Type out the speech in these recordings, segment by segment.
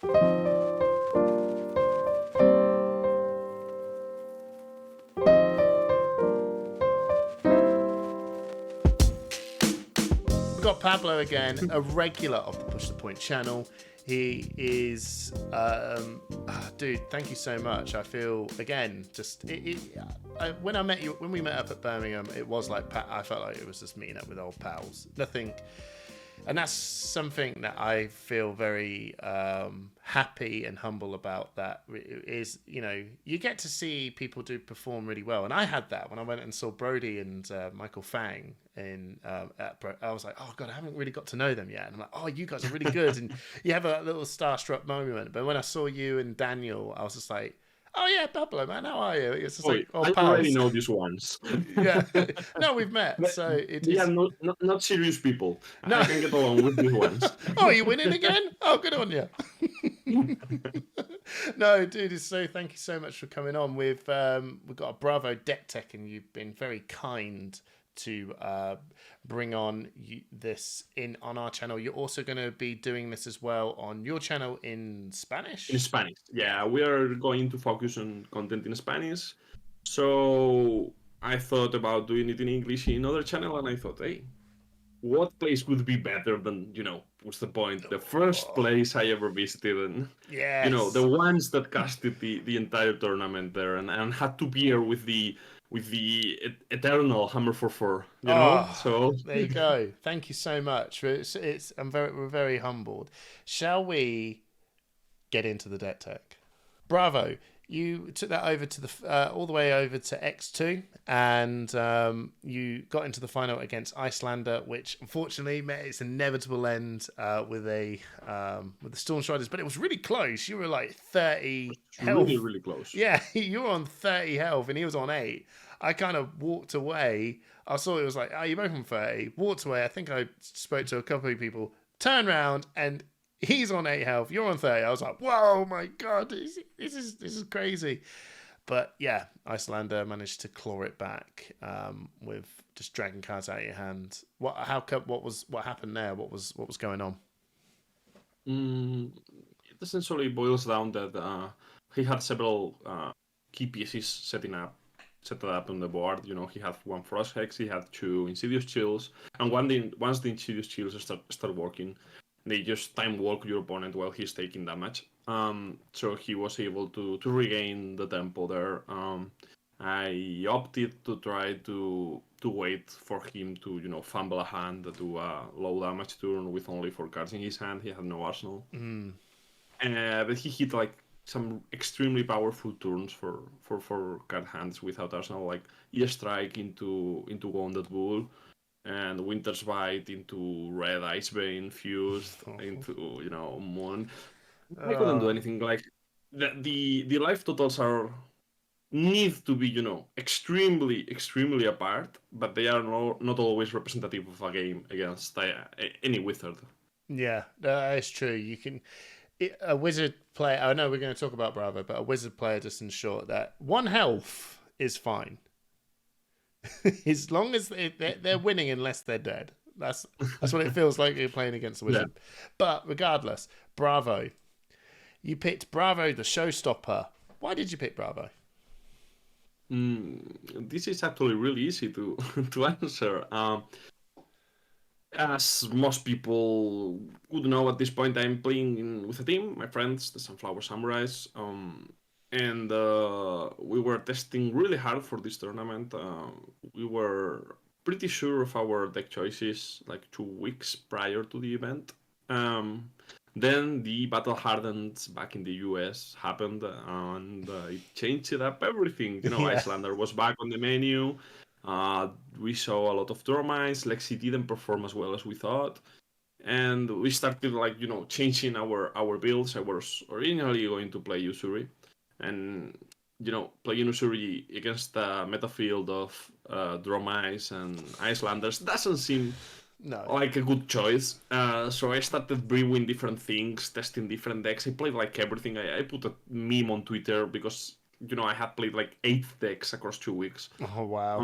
We've got Pablo again, a regular of the Push the Point channel. He is, dude, thank you so much. I feel, again, just, when I met you, when we met up at Birmingham, it was like, I felt like it was just meeting up with old pals. Nothing, and that's something that I feel very happy and humble about. That is, you know, you get to see people perform really well, and I had that when I went and saw Brody and Michael Fang in. I was like, oh god, I haven't really got to know them yet, and I'm like, oh, you guys are really good, and you have a little starstruck moment. But when I saw you and Daniel, I was just like, oh yeah, Pablo, man, how are you? It's just like, oh, I pals. already know these ones. Yeah, no, we've met, so they are not serious people. No. I can get along with these ones. Oh, are you winning again? Oh, good on you. No, dude, thank you so much for coming on. We've got a Bravo deck tech, and you've been very kind to bring on this in on our channel. You're also going to be doing this as well on your channel in Spanish? In Spanish, yeah. We are going to focus on content in Spanish. So I thought about doing it in English in another channel, and I thought, hey, what place would be better than, you know, what's the point? The first place I ever visited, and yes, you know, the ones that casted the entire tournament there, and had to bear with the eternal Hammer for 4, you know. So there you go. Thank you so much. We're very humbled. Shall we get into the deck tech? Bravo. You took that over to the all the way over to X2, and you got into the final against Icelander, which unfortunately met its inevitable end with the Storm Striders. But it was really close. You were like 30 health. Really close. Yeah, you were on 30 health, and he was on 8. I kind of walked away. I saw it was like, oh, you're both on 30. Walked away. I think I spoke to a couple of people. Turned around and he's on 8 health. You're on 30. I was like, whoa, my god, this is crazy. But yeah, Icelander managed to claw it back with just dragging cards out of your hand. What happened there? What was going on? It essentially boils down that he had several key pieces set up on the board. You know, he had 1 Frost Hex, he had 2 Insidious Chills, and once the Insidious Chills start working, they just time walk your opponent while he's taking damage. So he was able to regain the tempo there. I opted to try to wait for him to, you know, fumble a hand to do a low damage turn with only 4 cards in his hand. He had no arsenal. But he hit like some extremely powerful turns for 4 card hands without arsenal, like E-Strike into Wounded Bull, and Winter's Bite into Red Icebane fused into, you know, Moon. I couldn't do anything. Like the life totals need to be, you know, extremely apart, but they are not always representative of a game against any wizard. Yeah, that is true. You can a wizard player. I know we're going to talk about Bravo, but a wizard player just ensure that 1 health is fine. As long as they're winning unless they're dead. That's what it feels like you're playing against a wizard. Yeah. But regardless, Bravo. You picked Bravo, the showstopper. Why did you pick Bravo? This is actually really easy to answer. As most people would know at this point, I'm playing with a team, my friends, the Sunflower Samurais. And we were testing really hard for this tournament. We were pretty sure of our deck choices like 2 weeks prior to the event. Then the Battle Hardened back in the US happened, and it changed it up everything. You know, yeah. Icelander was back on the menu. We saw a lot of Dormice. Lexi didn't perform as well as we thought. And we started, like, you know, changing our builds. I was originally going to play Usuri. And, you know, playing Usuri against a meta field of Dromice and Icelanders doesn't seem like a good choice. So I started brewing different things, testing different decks. I played like everything. I put a meme on Twitter because, you know, I had played like 8 decks across 2 weeks. Oh, wow.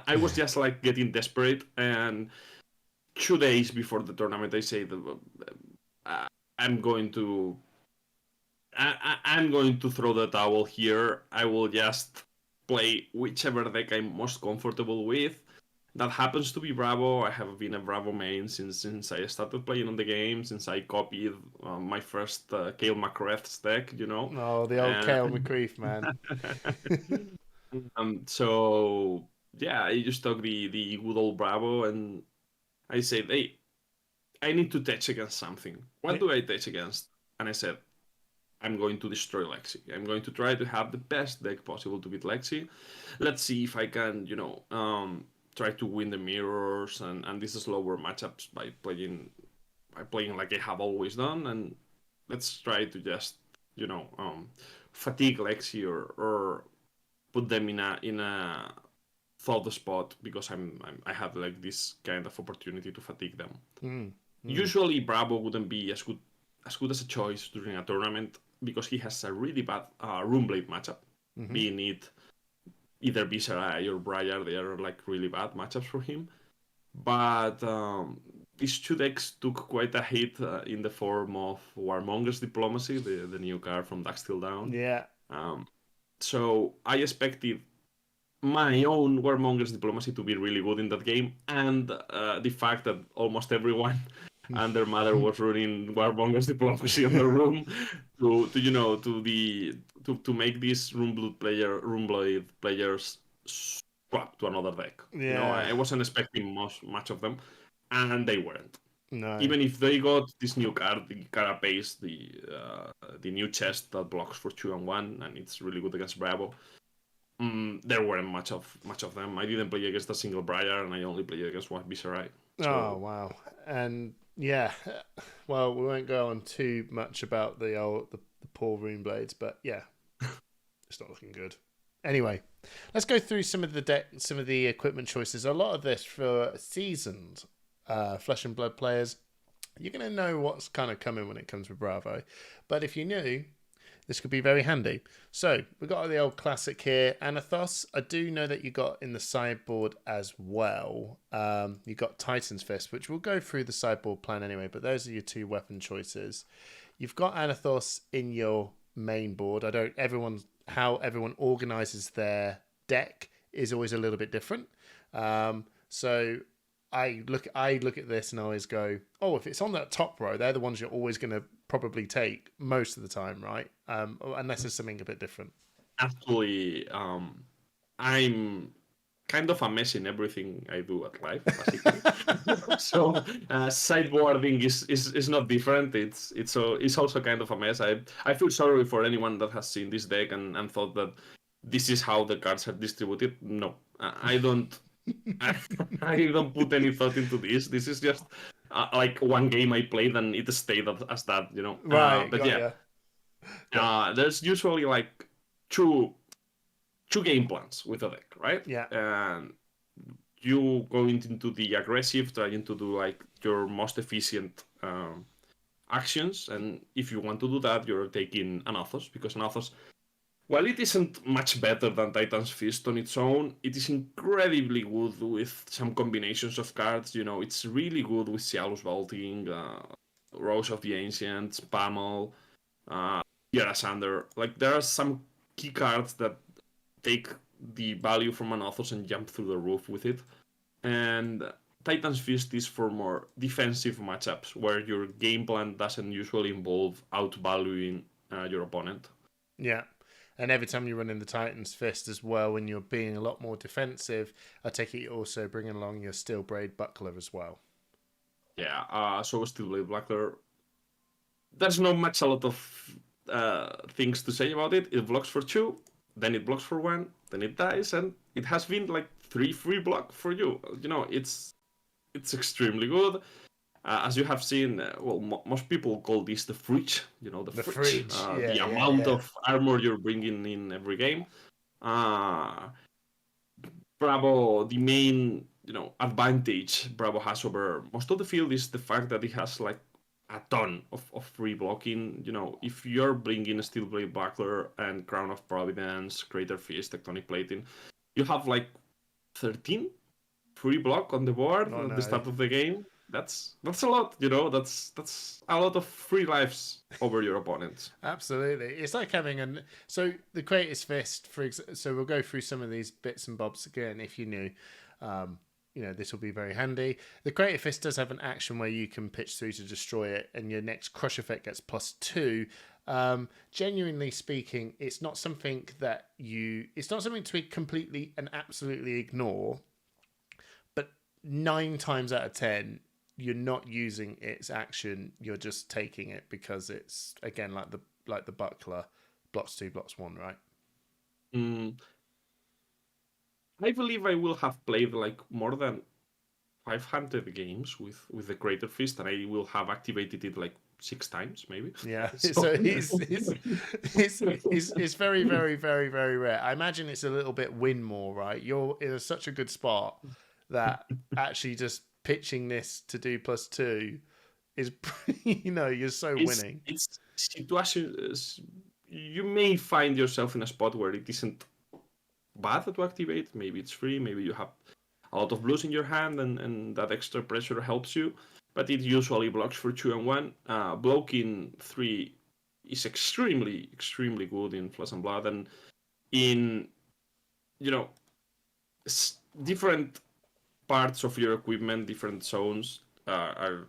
I was just like getting desperate, and 2 days before the tournament, I said, I'm going to I'm going to throw the towel here. I will just play whichever deck I'm most comfortable with. That happens to be Bravo. I have been a Bravo main since I started playing on the game, since I copied my first Kale McCreth's deck, you know. Oh, the old Kale McCreef, man. So yeah, I just took the good old Bravo, and I said, hey, I need to touch against something. What do I touch against? And I said, I'm going to destroy Lexi. I'm going to try to have the best deck possible to beat Lexi. Let's see if I can, try to win the mirrors and these slower matchups by playing like I have always done. And let's try to just, fatigue Lexi or put them in a thought spot because I have like this kind of opportunity to fatigue them. Usually Bravo wouldn't be as good as a choice during a tournament because he has a really bad Runeblade matchup. Being it either Viserai or Briar, they are like really bad matchups for him. But these two decks took quite a hit in the form of Warmonger's Diplomacy, the new card from Dusk Till Dawn. Yeah. So I expected my own Warmonger's Diplomacy to be really good in that game, and the fact that almost everyone and their mother was running Warmonger's Diplomacy on the room to make these Runeblade players swap to another deck. Yeah. I wasn't expecting much of them, and they weren't. No. Even if they got this new card, the Carapace, the new chest that blocks for 2 and 1, and it's really good against Bravo. There weren't much of them. I didn't play against a single Briar, and I only played against one Viserai. So... Oh wow! And yeah, well, we won't go on too much about the poor Runeblades, but yeah, it's not looking good. Anyway, let's go through some of the equipment choices. A lot of this for seasoned Flesh and Blood players. You're going to know what's kind of coming when it comes with Bravo, but if you're new, this could be very handy. So we've got the old classic here, Anathos. I do know that you got in the sideboard as well. You got Titan's Fist, which we'll go through the sideboard plan anyway, but those are your two weapon choices. You've got Anathos in your main board. How everyone organizes their deck is always a little bit different. So I look at this and I always go, oh, if it's on that top row, they're the ones you're always going to probably take most of the time, right? Unless there's something a bit different. Actually, I'm kind of a mess in everything I do at life, basically. So sideboarding is not different. It's also kind of a mess. I feel sorry for anyone that has seen this deck and thought that this is how the cards are distributed. No, I don't. I don't put any thought into this. This is just like one game I played and it stayed as that, Right. But yeah, there's usually like two game plans with a deck, right? Yeah. And you go into the aggressive, trying to do like your most efficient actions, and if you want to do that, you're taking Anathos because Anathos, while it isn't much better than Titan's Fist on its own, it is incredibly good with some combinations of cards. It's really good with Zealous Vaulting, Rose of the Ancients, Spinal, asunder. Like, there are some key cards that take the value from Anathos and jump through the roof with it. And Titan's Fist is for more defensive matchups, where your game plan doesn't usually involve outvaluing your opponent. Yeah. And every time you run in the Titan's Fist as well, when you're being a lot more defensive, I take it you're also bringing along your Steel Blade Buckler as well. Yeah, so Steel Blade Buckler, there's not much a lot of things to say about it. It blocks for 2, then it blocks for 1, then it dies, and it has been like 3 free block for you. It's extremely good. As you have seen, most people call this the fridge. The fridge. The amount of armor you're bringing in every game. Bravo, the main advantage Bravo has over most of the field is the fact that it has like a ton of free blocking. If you're bringing Steel Blade Buckler and Crown of Providence, Crater Fist, Tectonic Plating, you have like 13 free block on the board at the start of the game. that's a lot, you know. That's a lot of free lives over your opponents. Absolutely, it's like having so the Greatest Fist, so we'll go through some of these bits and bobs again. If you knew, this will be very handy. The Greatest Fist does have an action where you can pitch through to destroy it, and your next crush effect gets +2. Genuinely speaking, it's not something to completely and absolutely ignore, but 9 times out of 10 you're not using its action, you're just taking it because it's, again, like the buckler, blocks 2, blocks 1, right? I believe I will have played like more than 500 games with the Greater Fist, and I will have activated it like 6 times, maybe. Yeah. So it's very, very, very, very rare. I imagine it's a little bit win more, right? You're in such a good spot that actually just pitching this to do +2 is, you're so winning. It's situations you may find yourself in a spot where it isn't bad to activate. Maybe it's free. Maybe you have a lot of blues in your hand, and that extra pressure helps you. But it usually blocks for 2 and 1. Blocking 3 is extremely, extremely good in Flesh and Blood, and in different parts of your equipment, different zones are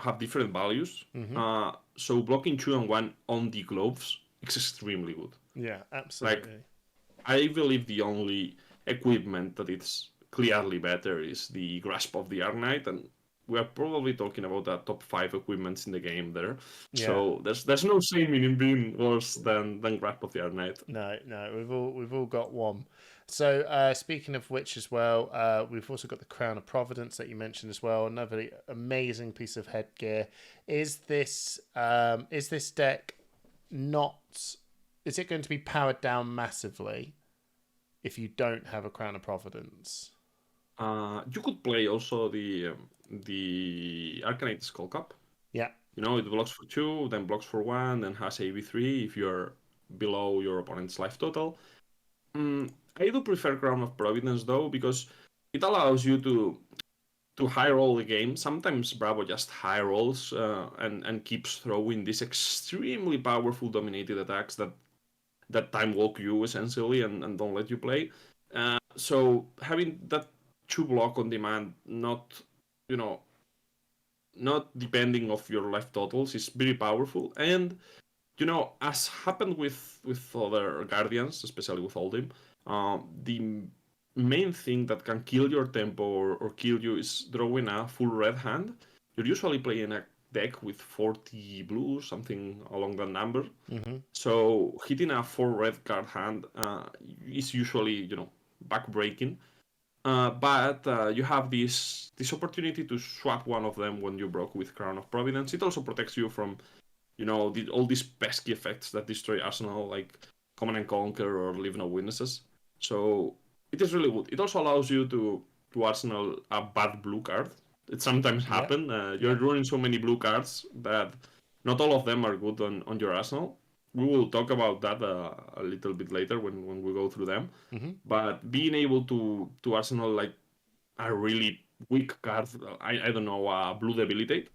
have different values. Mm-hmm. So blocking 2 and 1 on the gloves is extremely good. Yeah, absolutely. Like, I believe the only equipment that it's clearly better is the Grasp of the Arknight, and we are probably talking about the top 5 equipments in the game there. Yeah. So there's no shame in being worse than Grasp of the Arknight. No, we've all got one. So speaking of which as well, we've also got the Crown of Providence that you mentioned as well. Another amazing piece of headgear. Is this deck is it going to be powered down massively if you don't have a Crown of Providence? You could play also the Arcanite Skull Cap. Yeah. It blocks for 2, then blocks for 1, then has AV3 if you're below your opponent's life total. I do prefer Crown of Providence though, because it allows you to high roll the game. Sometimes Bravo just high rolls and keeps throwing these extremely powerful dominated attacks that time walk you essentially and don't let you play. So having that 2 block on demand, not depending of your life totals, is very powerful. And as happened with other Guardians, especially with Oldhim, the main thing that can kill your tempo or kill you is drawing a full red hand. You're usually playing a deck with 40 blue, something along that number. Mm-hmm. So hitting a 4 red card hand is usually backbreaking. But you have this opportunity to swap one of them when you broke with Crown of Providence. It also protects you from all these pesky effects that destroy Arsenal, like Command and Conquer or Leave No Witnesses. So it is really good. It also allows you to Arsenal a bad blue card. It sometimes happens. You're drawing so many blue cards that not all of them are good on your Arsenal. We will talk about that a little bit later when we go through them. Mm-hmm. But being able to Arsenal like a really weak card, I don't know, blue debilitate.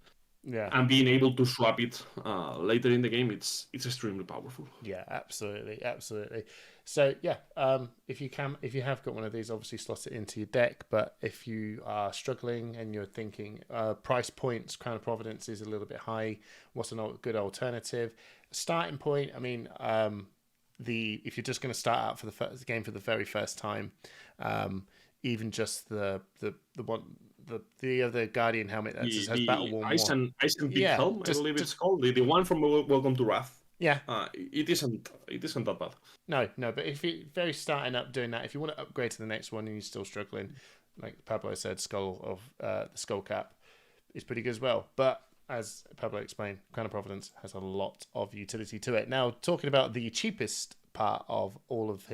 Yeah. And being able to swap it later in the game, it's extremely powerful. Yeah, absolutely. So yeah, if you have got one of these, obviously slot it into your deck. But if you are struggling and you're thinking price points, Crown of Providence is a little bit high, what's a good alternative? Starting point, I mean, if you're just going to start out for the game for the very first time, even just the other Guardian helmet that has Battle Worn Ice and Big Helm, I believe it's called the one from Welcome to Wrath. Yeah, it isn't that bad. No, but if you're very starting up doing that, if you want to upgrade to the next one and you're still struggling, like Pablo said, the Skull Cap is pretty good as well. But as Pablo explained, Crown of Providence has a lot of utility to it. Now, talking about the cheapest part of all of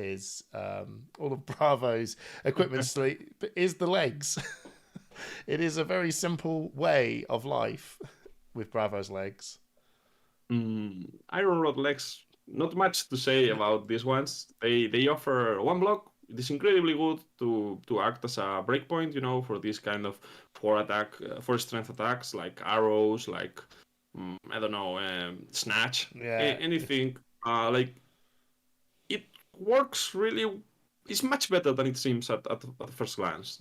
Bravo's equipment sleep is the legs. It is a very simple way of life with Bravo's legs. Iron Rod legs, not much to say about these ones. They offer 1 block, it is incredibly good to act as a breakpoint, for this kind of four strength attacks like arrows, like I don't know, snatch, Yeah. anything. Like it works really. It's much better than it seems at first glance.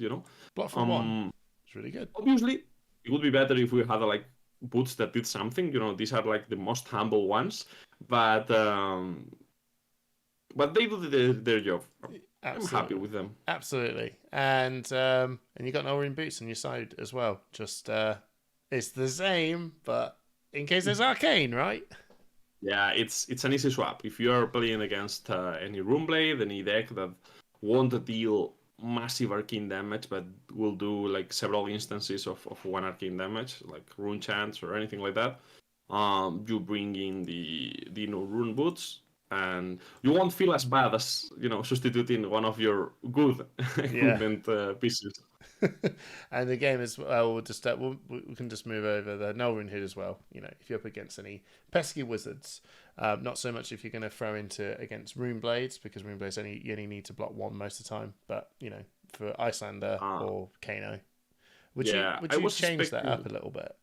Block for one. It's really good. Obviously, it would be better if we had like boots that did something. These are like the most humble ones, but they do their job. I'm happy with them. Absolutely. And you got no boots on your side as well. Just it's the same, but in case there's Arcane, right? Yeah, it's an easy swap. If you are playing against any Runeblade, any deck that won't deal massive arcane damage, but will do like several instances of one arcane damage, like rune chants or anything like that, you bring in the rune boots, and you won't feel as bad as substituting one of your good equipment pieces. And the game as well, we can just move over the Null Hood as well. If you're up against any pesky wizards, not so much if you're going to throw against Rune Blades, because Rune Blades you only need to block one most of the time. But for Isunder or Kano, would you change that up a little bit?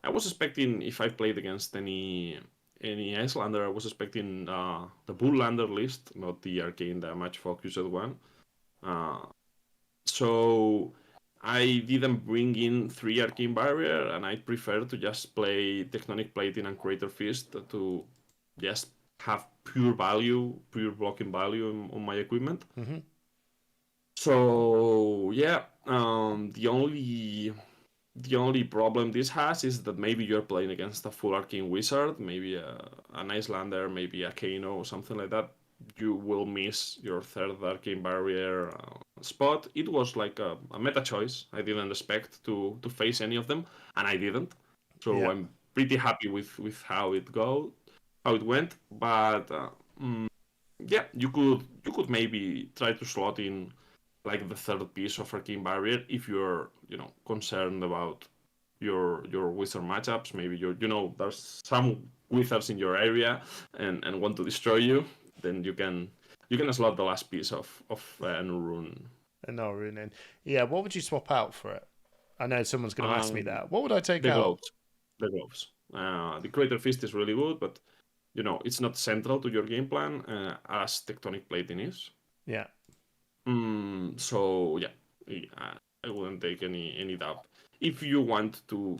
I was expecting, if I played against any Icelander, I was expecting the Bullander list, not the arcane damage focused one. So I didn't bring in 3 Arcane Barrier, and I prefer to just play Tectonic Plating and Crater Fist to just have pure blocking value on my equipment. Mm-hmm. So yeah, the only problem this has is that maybe you're playing against a full Arcane Wizard, maybe an Icelander, maybe a Kano or something like that. You will miss your 3rd Arcane Barrier spot. It was like a meta choice. I didn't expect to face any of them, and I didn't. So I'm pretty happy with how it went. But you could maybe try to slot in like the 3rd piece of Arcane Barrier if you're concerned about your wizard matchups. Maybe there's some wizards in your area and want to destroy you. Then you can slot the last piece of Rune. No rune in. Yeah, what would you swap out for it? I know someone's going to ask me that. What would I take out? The gloves. The Crater Fist is really good, but it's not central to your game plan as Tectonic Plating is. Yeah. So I wouldn't take any doubt. If you want to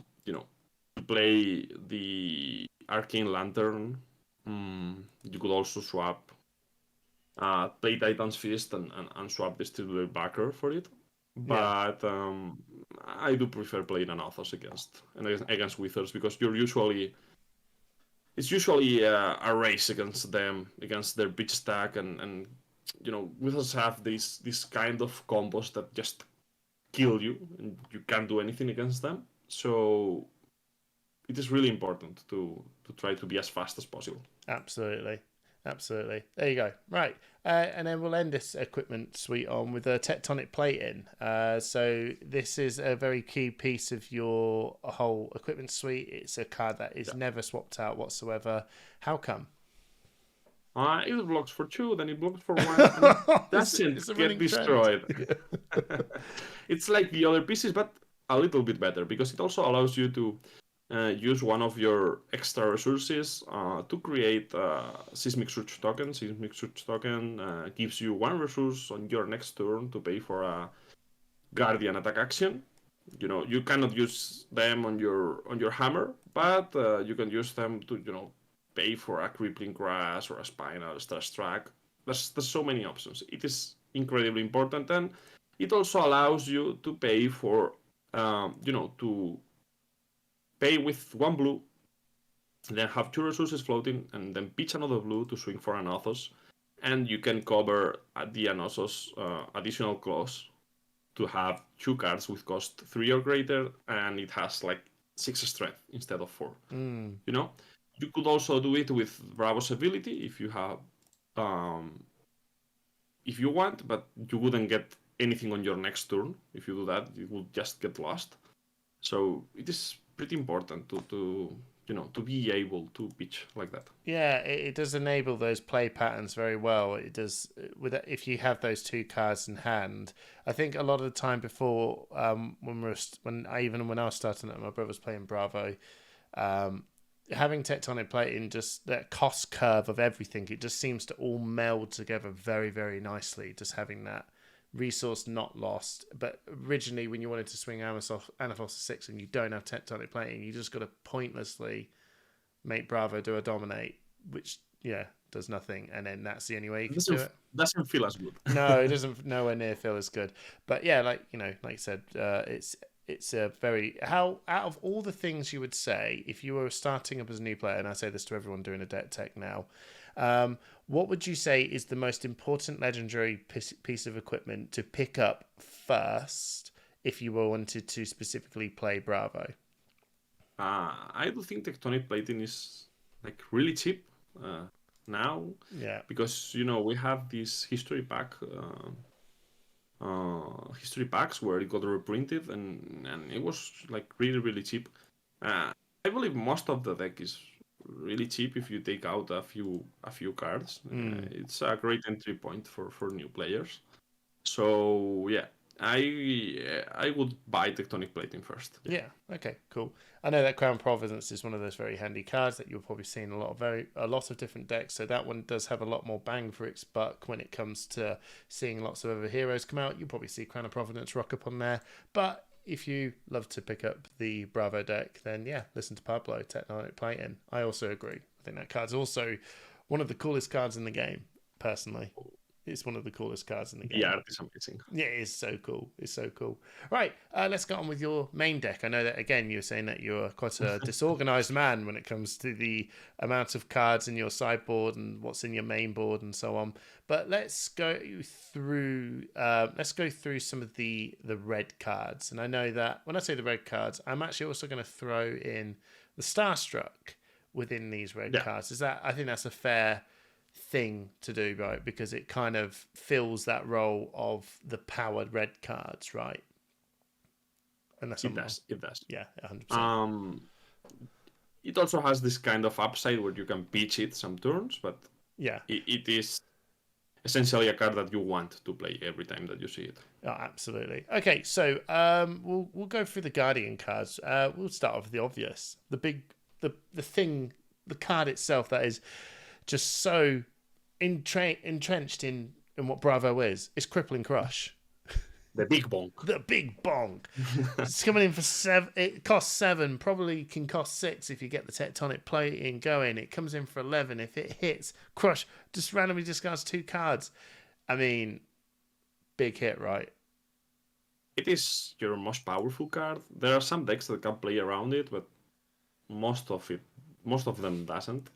play the Arcane Lantern, you could also swap play Titan's Fist and swap Distributor Backer for it. But I do prefer playing Anathos against Withers, because it's usually a race against them, against their bitch stack, and Withers have this kind of combos that just kill you, and you can't do anything against them. So it is really important to try to be as fast as possible. Absolutely. There you go. Right. And then we'll end this equipment suite on with a Tectonic Plating. So this is a very key piece of your whole equipment suite. It's a card that is never swapped out whatsoever. How come? It blocks for 2, then it blocks for 1, and it doesn't get destroyed. It's like the other pieces, but a little bit better, because it also allows you to use one of your extra resources to create Seismic Surge token. Seismic Surge token gives you 1 resource on your next turn to pay for a Guardian attack action. You cannot use them on your hammer, but you can use them to pay for a Crippling Crash or a Spinal Track. There's so many options. It is incredibly important, and it also allows you to pay for to pay with 1 blue, then have 2 resources floating, and then pitch another blue to swing for Anathos, and you can cover the Anathos additional clause to have 2 cards with cost 3 or greater, and it has like 6 strength instead of 4. You could also do it with Bravo's ability if you have, if you want, but you wouldn't get anything on your next turn. If you do that, you would just get lost. So it is pretty important to to be able to pitch like that. Yeah, it does enable those play patterns very well. It does with if you have those two cards in hand. I think a lot of the time before, when I was starting at my brother was playing Bravo, having tectonic plating, just that cost curve of everything, it just seems to all meld together very, very nicely. Just having that resource not lost. But originally, when you wanted to swing Anathos to 6 and you don't have tectonic plating, you just got to pointlessly make Bravo do a dominate, which does nothing, and then that's the only way you can do it. Doesn't feel as good. No, it doesn't nowhere near feel as good. But yeah, like you said, it's a very out of all the things you would say if you were starting up as a new player, and I say this to everyone doing a deck tech now, what would you say is the most important legendary piece of equipment to pick up first if you wanted to specifically play Bravo? I do think tectonic plating is like really cheap now. Yeah. Because we have this history packs where it got reprinted and it was like really, really cheap. I believe most of the deck is really cheap if you take out a few cards. It's a great entry point for new players. So yeah, I would buy tectonic plating first. Yeah. Okay. Cool. I know that Crown Providence is one of those very handy cards that you'll probably see in a lot of different decks. So that one does have a lot more bang for its buck when it comes to seeing lots of other heroes come out. You'll probably see Crown of Providence rock up on there. But if you love to pick up the Bravo deck, then yeah, listen to Pablo, Tectonic Plating. I also agree. I think that card's also one of the coolest cards in the game, personally. It's one of the coolest cards in the game. Yeah, it's amazing. Yeah, it is so cool. It's so cool. Right, let's get on with your main deck. I know that, again, you were saying that you're quite a disorganized man when it comes to the amount of cards in your sideboard and what's in your main board and so on. But let's go through some of the red cards. And I know that when I say the red cards, I'm actually also going to throw in the Starstruck within these red cards. I think that's a fair thing to do, right? Because it kind of fills that role of the powered red cards, right? And that's it does. Yeah, 100%. It also has this kind of upside where you can pitch it some turns, but yeah, it is essentially a card that you want to play every time that you see it. Oh, absolutely. Okay, so we'll go through the Guardian cards. We'll start off with the obvious, the card itself that is just so entrenched in what Bravo is. It's Crippling Crush. The big bonk. The big bonk. It's coming in for 7. It costs 7. Probably can cost 6 if you get the tectonic plating going. It comes in for 11. If it hits, Crush just randomly discards 2 cards. I mean, big hit, right? It is your most powerful card. There are some decks that can play around it, but most of them doesn't.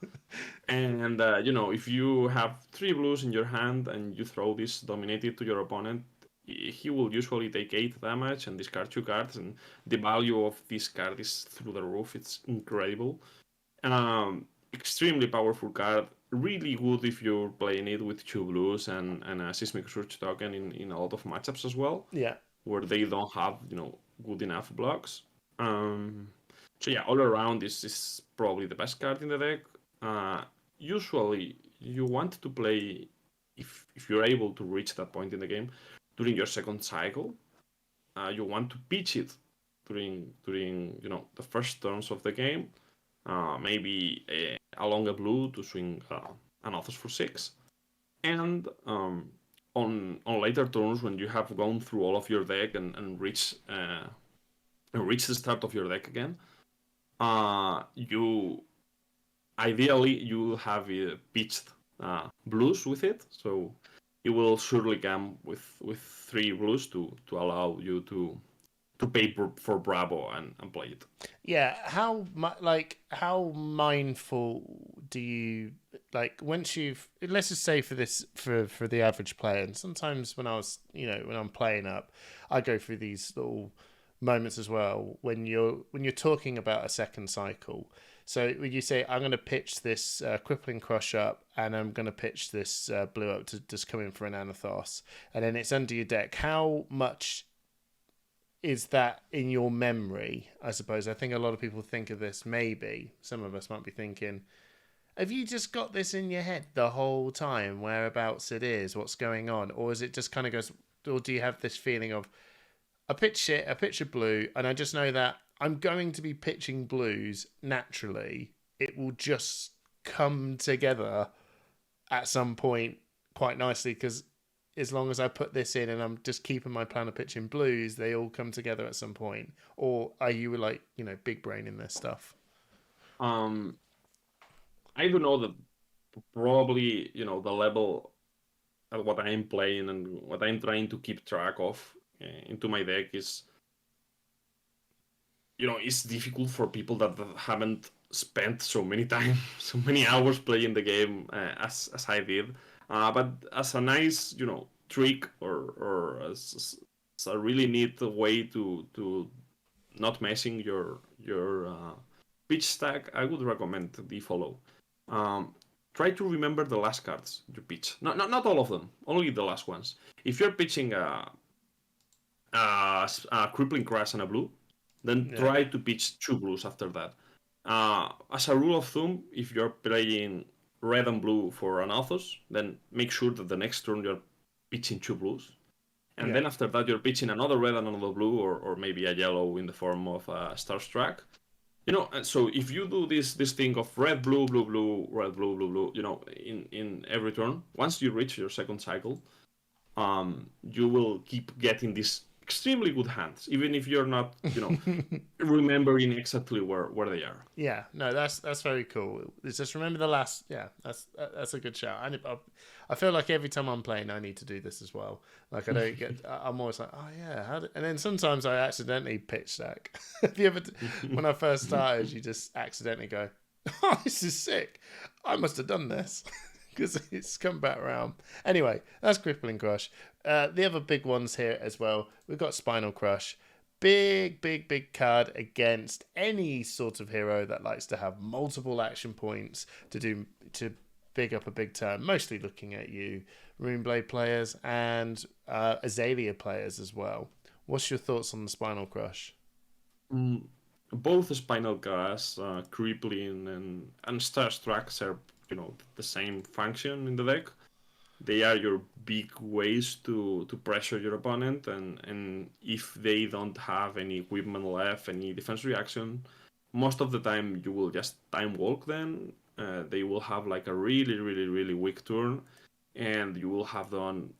And if you have 3 blues in your hand and you throw this Dominated to your opponent, he will usually take 8 damage and discard 2 cards, and the value of this card is through the roof. It's incredible. Extremely powerful card. Really good if you're playing it with 2 blues and a Seismic Surge token in a lot of matchups as well. Yeah. Where they don't have, good enough blocks. So yeah, all around this is probably the best card in the deck. Usually you want to play, if you're able to reach that point in the game, during your second cycle. You want to pitch it during the first turns of the game. Maybe along a blue to swing Anathos for 6. And on later turns when you have gone through all of your deck and reach the start of your deck again, you have pitched blues with it, so you will surely come with 3 blues to allow you to pay for Bravo and play it. Yeah, how mindful do you once you've, let's just say for the average player, and sometimes when I'm playing up, I go through these little moments as well when you're talking about a second cycle. So when you say, I'm going to pitch this Crippling Crush up and I'm going to pitch this blue up to just come in for an Anathos, and then it's under your deck, how much is that in your memory? I suppose. I think a lot of people think of this. Maybe some of us might be thinking, have you just got this in your head the whole time? Whereabouts it is? What's going on? Or is it just kind of goes? Or do you have this feeling of I pitch shit, I pitch a blue, and I just know that I'm going to be pitching blues naturally. It will just come together at some point quite nicely because as long as I put this in and I'm just keeping my plan of pitching blues, they all come together at some point. Or are you like, big brain in this stuff? Um, I do know that probably, the level at what I'm playing and what I'm trying to keep track of into my deck is, it's difficult for people that haven't spent so many time, so many hours playing the game as I did. But as a nice, trick or as a really neat way to not messing your pitch stack, I would recommend the follow. Try to remember the last cards you pitch. Not all of them, only the last ones. If you're pitching a crippling crash and a blue, then try to pitch 2 blues after that. As a rule of thumb, if you're playing red and blue for an Althos, then make sure that the next turn you're pitching 2 blues. And then after that, you're pitching another red and another blue, or maybe a yellow in the form of a Starstruck. So if you do this thing of red, blue, blue, blue, red, blue, blue, blue, in every turn, once you reach your second cycle, you will keep getting these extremely good hands, even if you're not, remembering exactly where they are. Yeah, no, that's very cool. It's just remember the last. Yeah, that's a good shout. I feel like every time I'm playing, I need to do this as well. Like I don't get. I'm always like, oh yeah, and then sometimes I accidentally pitch stack. Have you ever? When I first started, you just accidentally go, oh, this is sick. I must have done this. Because it's come back around. Anyway, that's Crippling Crush. The other big ones here as well. We've got Spinal Crush. Big, big, big card against any sort of hero that likes to have multiple action points to big up a big turn. Mostly looking at you, Runeblade players and Azalea players as well. What's your thoughts on the Spinal Crush? Both Spinal Crush, Crippling, and Starstruck serve the same function in the deck. They are your big ways to pressure your opponent, and if they don't have any equipment left, any defense reaction, most of the time you will just time walk them. They will have like a really, really, really weak turn, and you will have done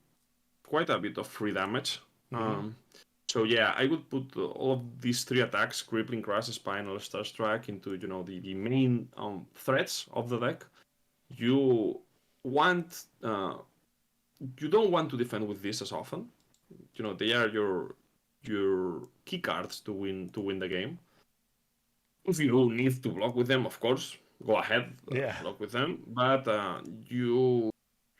quite a bit of free damage. So yeah, I would put all of these 3 attacks, Crippling, Crush, Spinal, Starstruck, into the main threats of the deck. You don't want to defend with this as often. They are your key cards to win the game. If you need to block with them, of course, go ahead, block with them. But you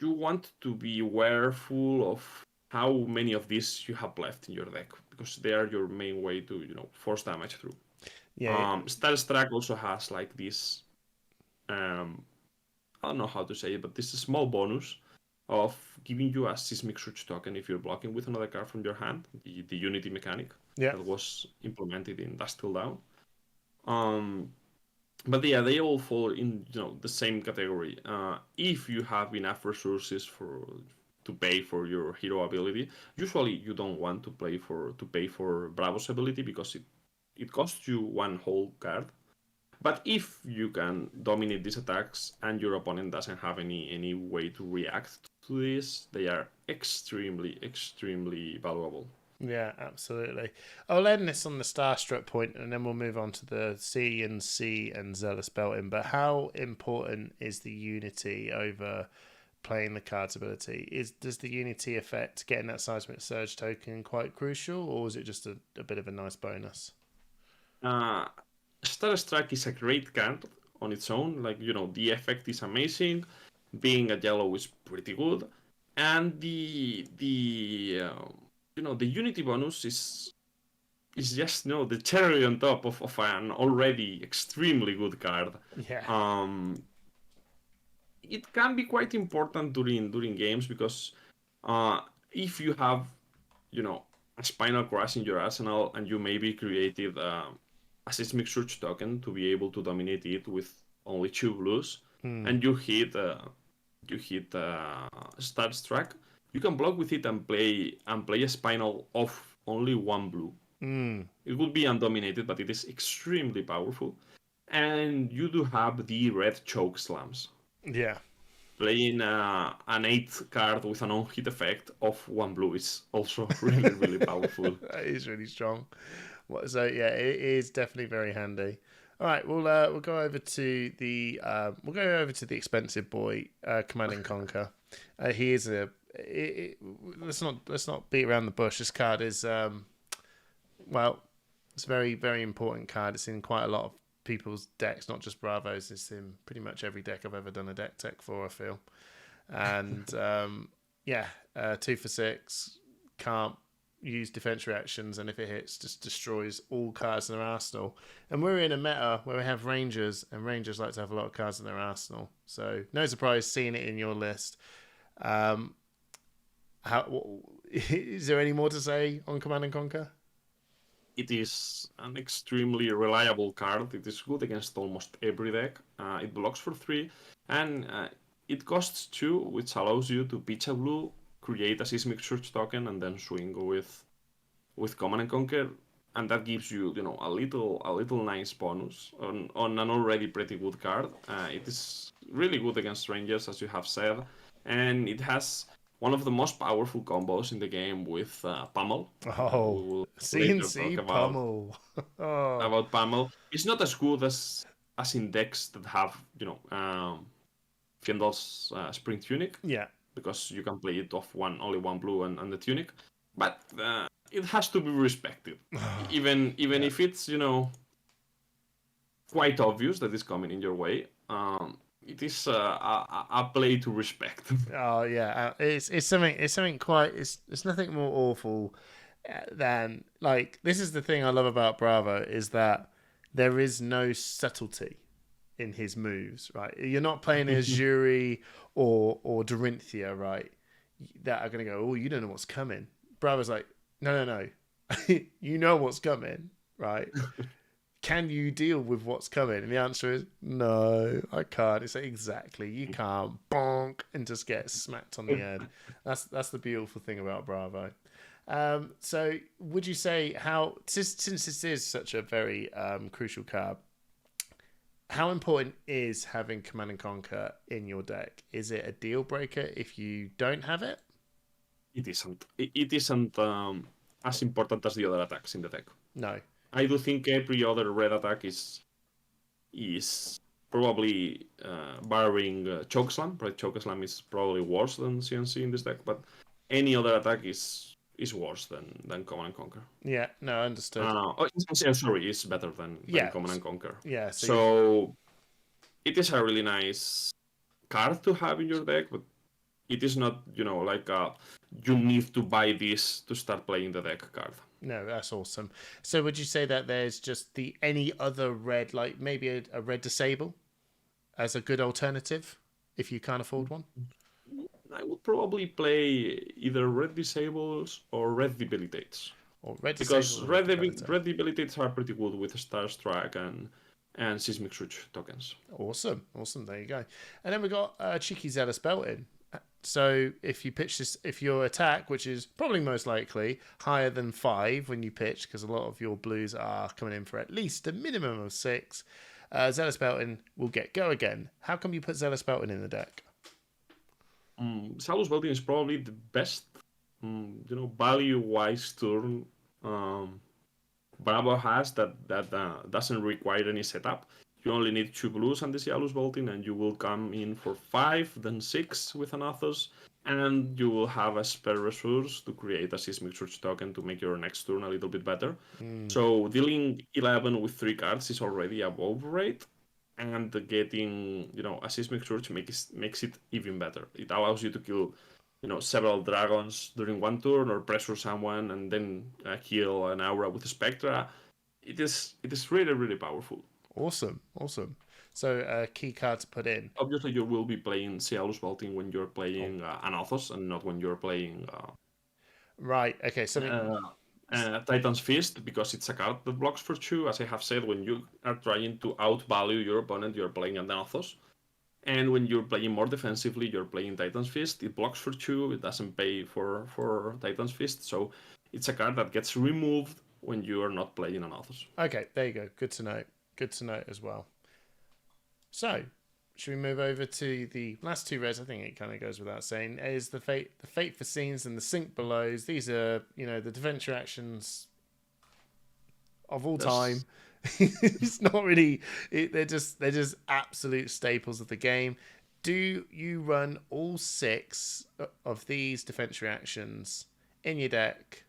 want to be careful of how many of these you have left in your deck, because they are your main way to force damage through. Starstruck also has like this. I don't know how to say it, but this is a small bonus of giving you a Seismic Surge token if you're blocking with another card from your hand, the Unity mechanic that was implemented in Dusk Till Dawn. But yeah, they all fall in the same category. If you have enough resources to pay for your hero ability, usually you don't want to pay for Bravo's ability because it costs you 1 whole card. But if you can dominate these attacks and your opponent doesn't have any way to react to this, they are extremely, extremely valuable. Yeah, absolutely. I'll end this on the Starstruck point, and then we'll move on to the C and Zealous belting. But how important is the Unity over playing the card's ability? Does the Unity affect getting that Seismic Surge token quite crucial, or is it just a bit of a nice bonus? Starstruck is a great card on its own. Like, the effect is amazing. Being a yellow is pretty good. And the Unity bonus is just, the cherry on top of an already extremely good card. Yeah. It can be quite important during games because if you have, a Spinal Crash in your arsenal, and you maybe created a Seismic Surge token to be able to dominate it with only 2 blues, and you hit Star Struck, you can block with it and play a Spinal of only 1 blue. It would be undominated, but it is extremely powerful. And you do have the red choke slams. Yeah. Playing an 8th card with an on-hit effect of 1 blue is also really, really powerful. That is really strong. So yeah, it is definitely very handy. All right, we'll go over to the expensive boy, Command and Conquer. He is let's not beat around the bush. This card is it's a very, very important card. It's in quite a lot of people's decks, not just Bravos. It's in pretty much every deck I've ever done a deck tech for, I feel. And 2 for 6, can't use defense reactions, and if it hits, just destroys all cards in their arsenal. And we're in a meta where we have Rangers, and Rangers like to have a lot of cards in their arsenal. So no surprise seeing it in your list. Is there any more to say on Command and Conquer? It is an extremely reliable card. It is good against almost every deck. It blocks for 3, and it costs 2, which allows you to pitch a blue, create a Seismic Surge token, and then swing with Command and Conquer, and that gives you, a little nice bonus on an already pretty good card. It is really good against Rangers, as you have said, and it has one of the most powerful combos in the game with Pummel. Oh, CNC Pummel. About Pummel. It's not as good as in decks that have, Fyendal's Spring Tunic. Yeah. Because you can play it off only 1 blue and the Tunic. But it has to be respected. Even if it's, quite obvious that it's coming in your way. It is a play to respect. Oh yeah, it's something quite. It's nothing more awful than, like, this is the thing I love about Bravo, is that there is no subtlety in his moves. Right, you're not playing as Yuri or Dorinthia, right? That are gonna go, oh, you don't know what's coming. Bravo's like, no, you know what's coming, right? Can you deal with what's coming? And the answer is no, I can't. It's like, exactly, you can't. Bonk, and just get smacked on the head. That's the beautiful thing about Bravo. So would you say, since this is such a very crucial card, how important is having Command and Conquer in your deck? Is it a deal breaker if you don't have it? It isn't. It isn't as important as the other attacks in the deck. No. I do think every other red attack is probably barring Chokeslam. Right, Chokeslam is probably worse than CNC in this deck, but any other attack is worse than Command and Conquer. Yeah, no, understood. Sorry, it's better than Command and Conquer. Yeah. So it is a really nice card to have in your deck, but it is not, like you need to buy this to start playing the deck card. No, that's awesome. So would you say that there's just any other red, like maybe a red disable as a good alternative if you can't afford one? I would probably play either red disables or red debilitates. Because red debilitates are pretty good with Star Strike and Seismic Surge tokens. Awesome. There you go. And then we got cheeky Zealous belt in. So if you pitch this, if your attack, which is probably most likely higher than 5 when you pitch, because a lot of your blues are coming in for at least a minimum of 6, Zealous Belting will get go again. How come you put Zealous Belting in the deck? Zealous Belting is probably the best, value-wise turn Bravo has that doesn't require any setup. You only need 2 blues and the Zealous Belting, and you will come in for 5, then 6 with an Athos, and you will have a spare resource to create a Seismic Surge token to make your next turn a little bit better. So dealing 11 with 3 cards is already above rate, and getting a Seismic Surge makes it even better. It allows you to kill several dragons during one turn, or pressure someone and then kill an aura with Spectra. It is really, really powerful. Awesome. So a key card to put in. Obviously, you will be playing Zealous Belting when you're playing an Athos, and not when you're playing. Right. Okay. Titan's Fist, because it's a card that blocks for 2. As I have said, when you are trying to outvalue your opponent, you're playing Athos. And when you're playing more defensively, you're playing Titan's Fist. It blocks for 2, it doesn't pay for Titan's Fist, so it's a card that gets removed when you are not playing Athos. Okay, there you go. Good to know. Good to know as well. So, should we move over to the last 2 reds? I think it kind of goes without saying. Is the Fate for Scenes and the Sink Belows. These are, the defense reactions of all time. It's not really. They're just absolute staples of the game. Do you run all 6 of these defense reactions in your deck?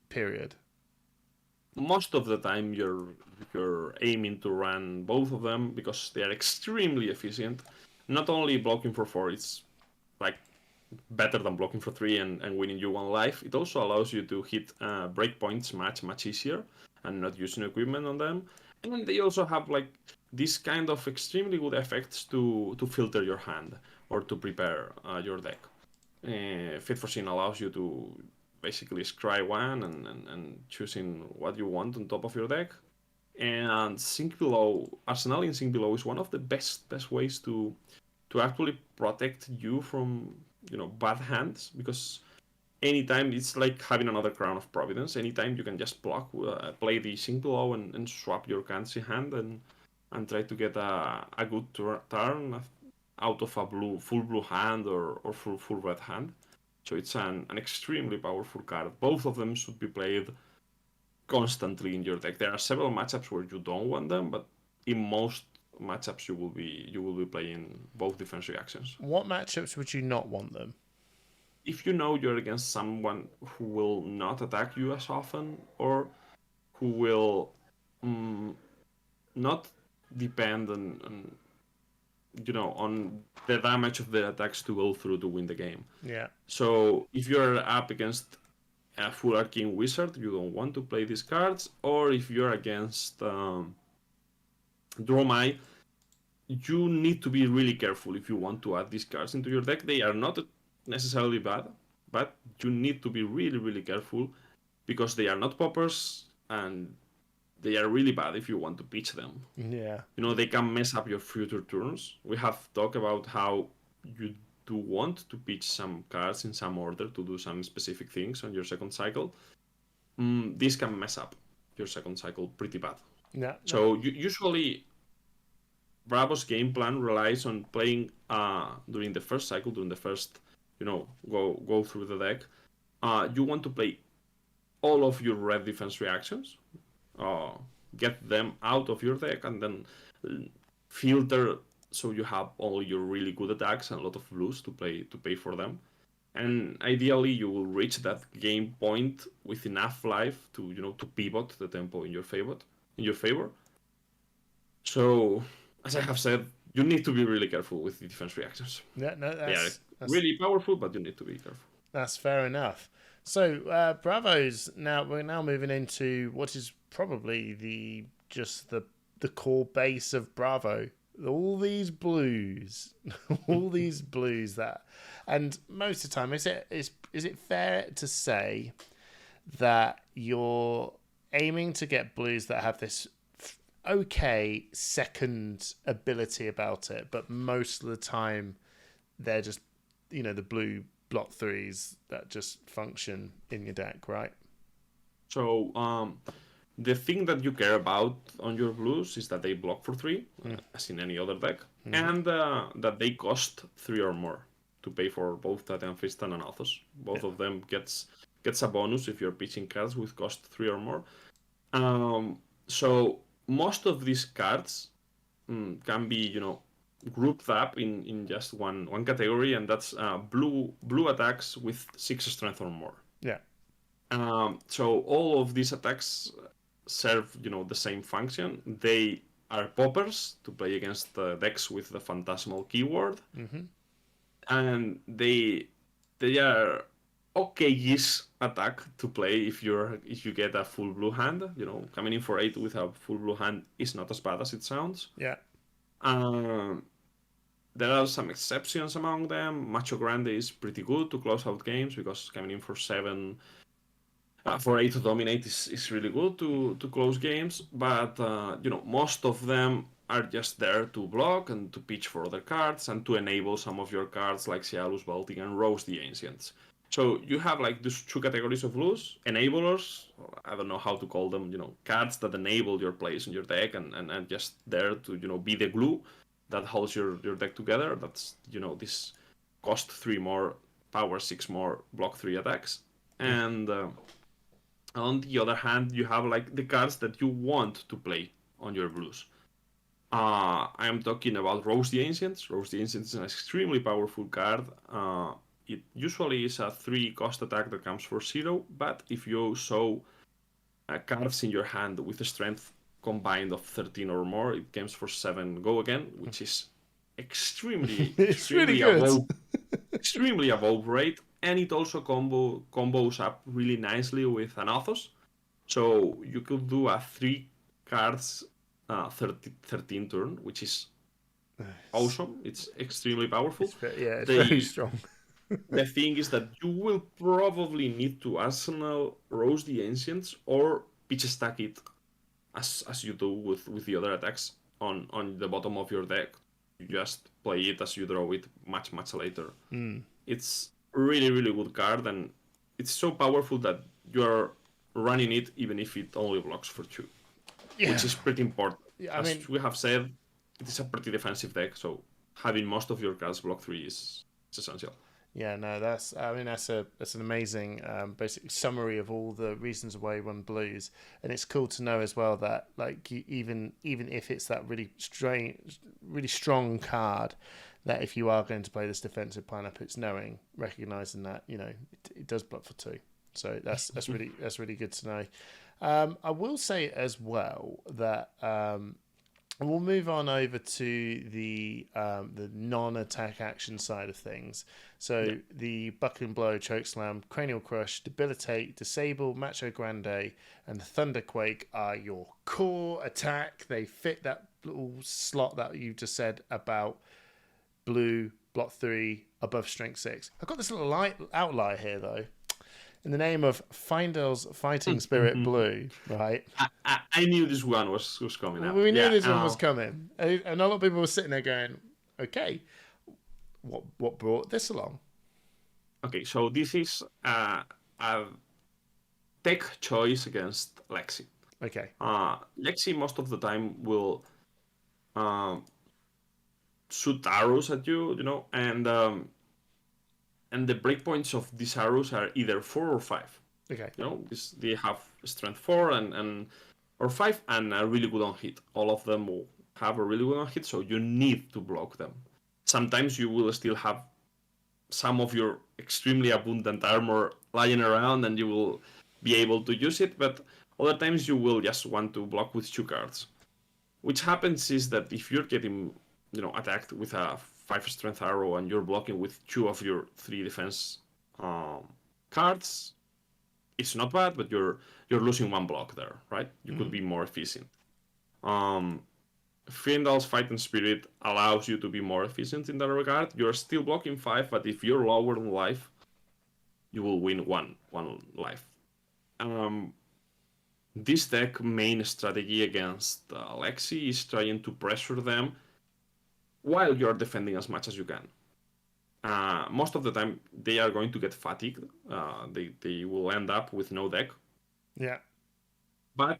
Period. Most of the time, you're aiming to run both of them because they are extremely efficient. Not only blocking for 4, it's like better than blocking for 3 and winning you 1 life. It also allows you to hit breakpoints much easier and not using equipment on them. And they also have like this kind of extremely good effects to filter your hand or to prepare your deck. Fit for Sin allows you to basically scry 1 and choosing what you want on top of your deck. And Sink Below, Arsenal in Sink Below is one of the best ways to actually protect you from bad hands, because anytime it's like having another Crown of Providence. Anytime you can just block, play the Sink Below and swap your Kansi hand and try to get a good turn out of a full blue hand or full red hand. So it's an extremely powerful card. Both of them should be played constantly in your deck. There are several matchups where you don't want them, but in most matchups you will be playing both defense reactions. What matchups would you not want them? If you know you're against someone who will not attack you as often, or who will not depend on the damage of the attacks to go through to win the game. Yeah. So if you're up against a full Arcane Wizard, you don't want to play these cards. Or if you're against Dromai, you need to be really careful if you want to add these cards into your deck. They are not necessarily bad, but you need to be really careful because they are not poppers and they are really bad if you want to pitch them. Yeah. They can mess up your future turns. We have talked about how you do want to pitch some cards in some order to do some specific things on your second cycle. This can mess up your second cycle pretty bad. Yeah. So usually Bravo's game plan relies on playing during the first cycle, during the first, go through the deck. You want to play all of your red defense reactions, get them out of your deck, and then filter so you have only your really good attacks and a lot of blues to pay for them. And ideally, you will reach that game point with enough life to to pivot the tempo in your favor. So, as I have said, you need to be really careful with the defense reactions. Yeah, no, that's really powerful, but you need to be careful. That's fair enough. So, Bravos. We're now moving into what is probably the core base of Bravo. All these blues, and most of the time, is it fair to say that you're aiming to get blues that have this okay second ability about it, but most of the time they're just the blue block 3s that just function in your deck, right? So the thing that you care about on your blues is that they block for 3, as in any other deck, and that they cost 3 or more to pay for both Titan Fist and Athos. Both of them gets a bonus if you're pitching cards with cost 3 or more. So most of these cards can be grouped up in just one category, and that's blue attacks with 6 strength or more. Yeah. So all of these attacks serve the same function. They are poppers to play against the decks with the phantasmal keyword, and they are okay-ish attack to play if you get a full blue hand. Coming in for 8 with a full blue hand is not as bad as it sounds. Yeah. There are some exceptions among them. Macho Grande is pretty good to close out games because coming in for 7 For A to dominate is really good to close games, but most of them are just there to block and to pitch for other cards and to enable some of your cards like Zealous, Baltic, and Roast the Ancients. So you have like these two categories of blues, enablers, I don't know how to call them, cards that enable your plays in your deck and just there to, be the glue that holds your deck together. That's, this cost 3 more, power 6 more, block 3 attacks. And on the other hand, you have like the cards that you want to play on your blues. I am talking about Roast the Ancients. Roast the Ancients is an extremely powerful card. It usually is a 3-cost attack that comes for 0, but if you show cards in your hand with a strength combined of 13 or more, it comes for 7 go again, which is extremely, it's really good. extremely above rate, and it also combos up really nicely with Anathos. So you could do a 3 cards 13 turn, which is awesome. It's extremely powerful. It's very strong. The thing is that you will probably need to Arsenal Roast the Ancients or pitch stack it as you do with the other attacks on the bottom of your deck. You just play it as you draw it much later. It's really, really good card, and it's so powerful that you're running it even if it only blocks for 2, which is pretty important. As we have said, it is a pretty defensive deck, so having most of your cards block 3 is essential. Yeah, no, that's an amazing basic summary of all the reasons why you run blues, and it's cool to know as well that like even if it's that really strong card, that if you are going to play this defensive lineup, it's recognizing that it does block for 2. So that's really good to know. I will say as well that. And we'll move on over to the non-attack action side of things. So the Buckling Blow, Chokeslam, Cranial Crush, Debilitate, Disable, Macho Grande, and Thunderquake are your core attack. They fit that little slot that you just said about blue, block 3, above strength 6. I've got this little outlier here, though. In the name of Findel's Fighting Spirit Blue, right? I knew this one was coming up. We knew this one was coming. And a lot of people were sitting there going, okay, what brought this along? Okay, so this is a tech choice against Lexi. Okay. Lexi most of the time will shoot arrows at you, and the breakpoints of these arrows are either 4 or 5. Okay. They have strength 4 or 5 and are really good on hit. All of them will have a really good on hit, so you need to block them. Sometimes you will still have some of your extremely abundant armor lying around and you will be able to use it, but other times you will just want to block with 2 cards. Which happens is that if you're getting attacked with a 5 strength arrow and you're blocking with 2 of your 3 defense cards, it's not bad, but you're losing 1 block there, right? You could be more efficient. Findel's Fighting Spirit allows you to be more efficient in that regard. You're still blocking 5, but if you're lower on life, you will win one life. This deck main strategy against Lexi is trying to pressure them while you're defending as much as you can. Most of the time, they are going to get fatigued. They will end up with no deck. Yeah. But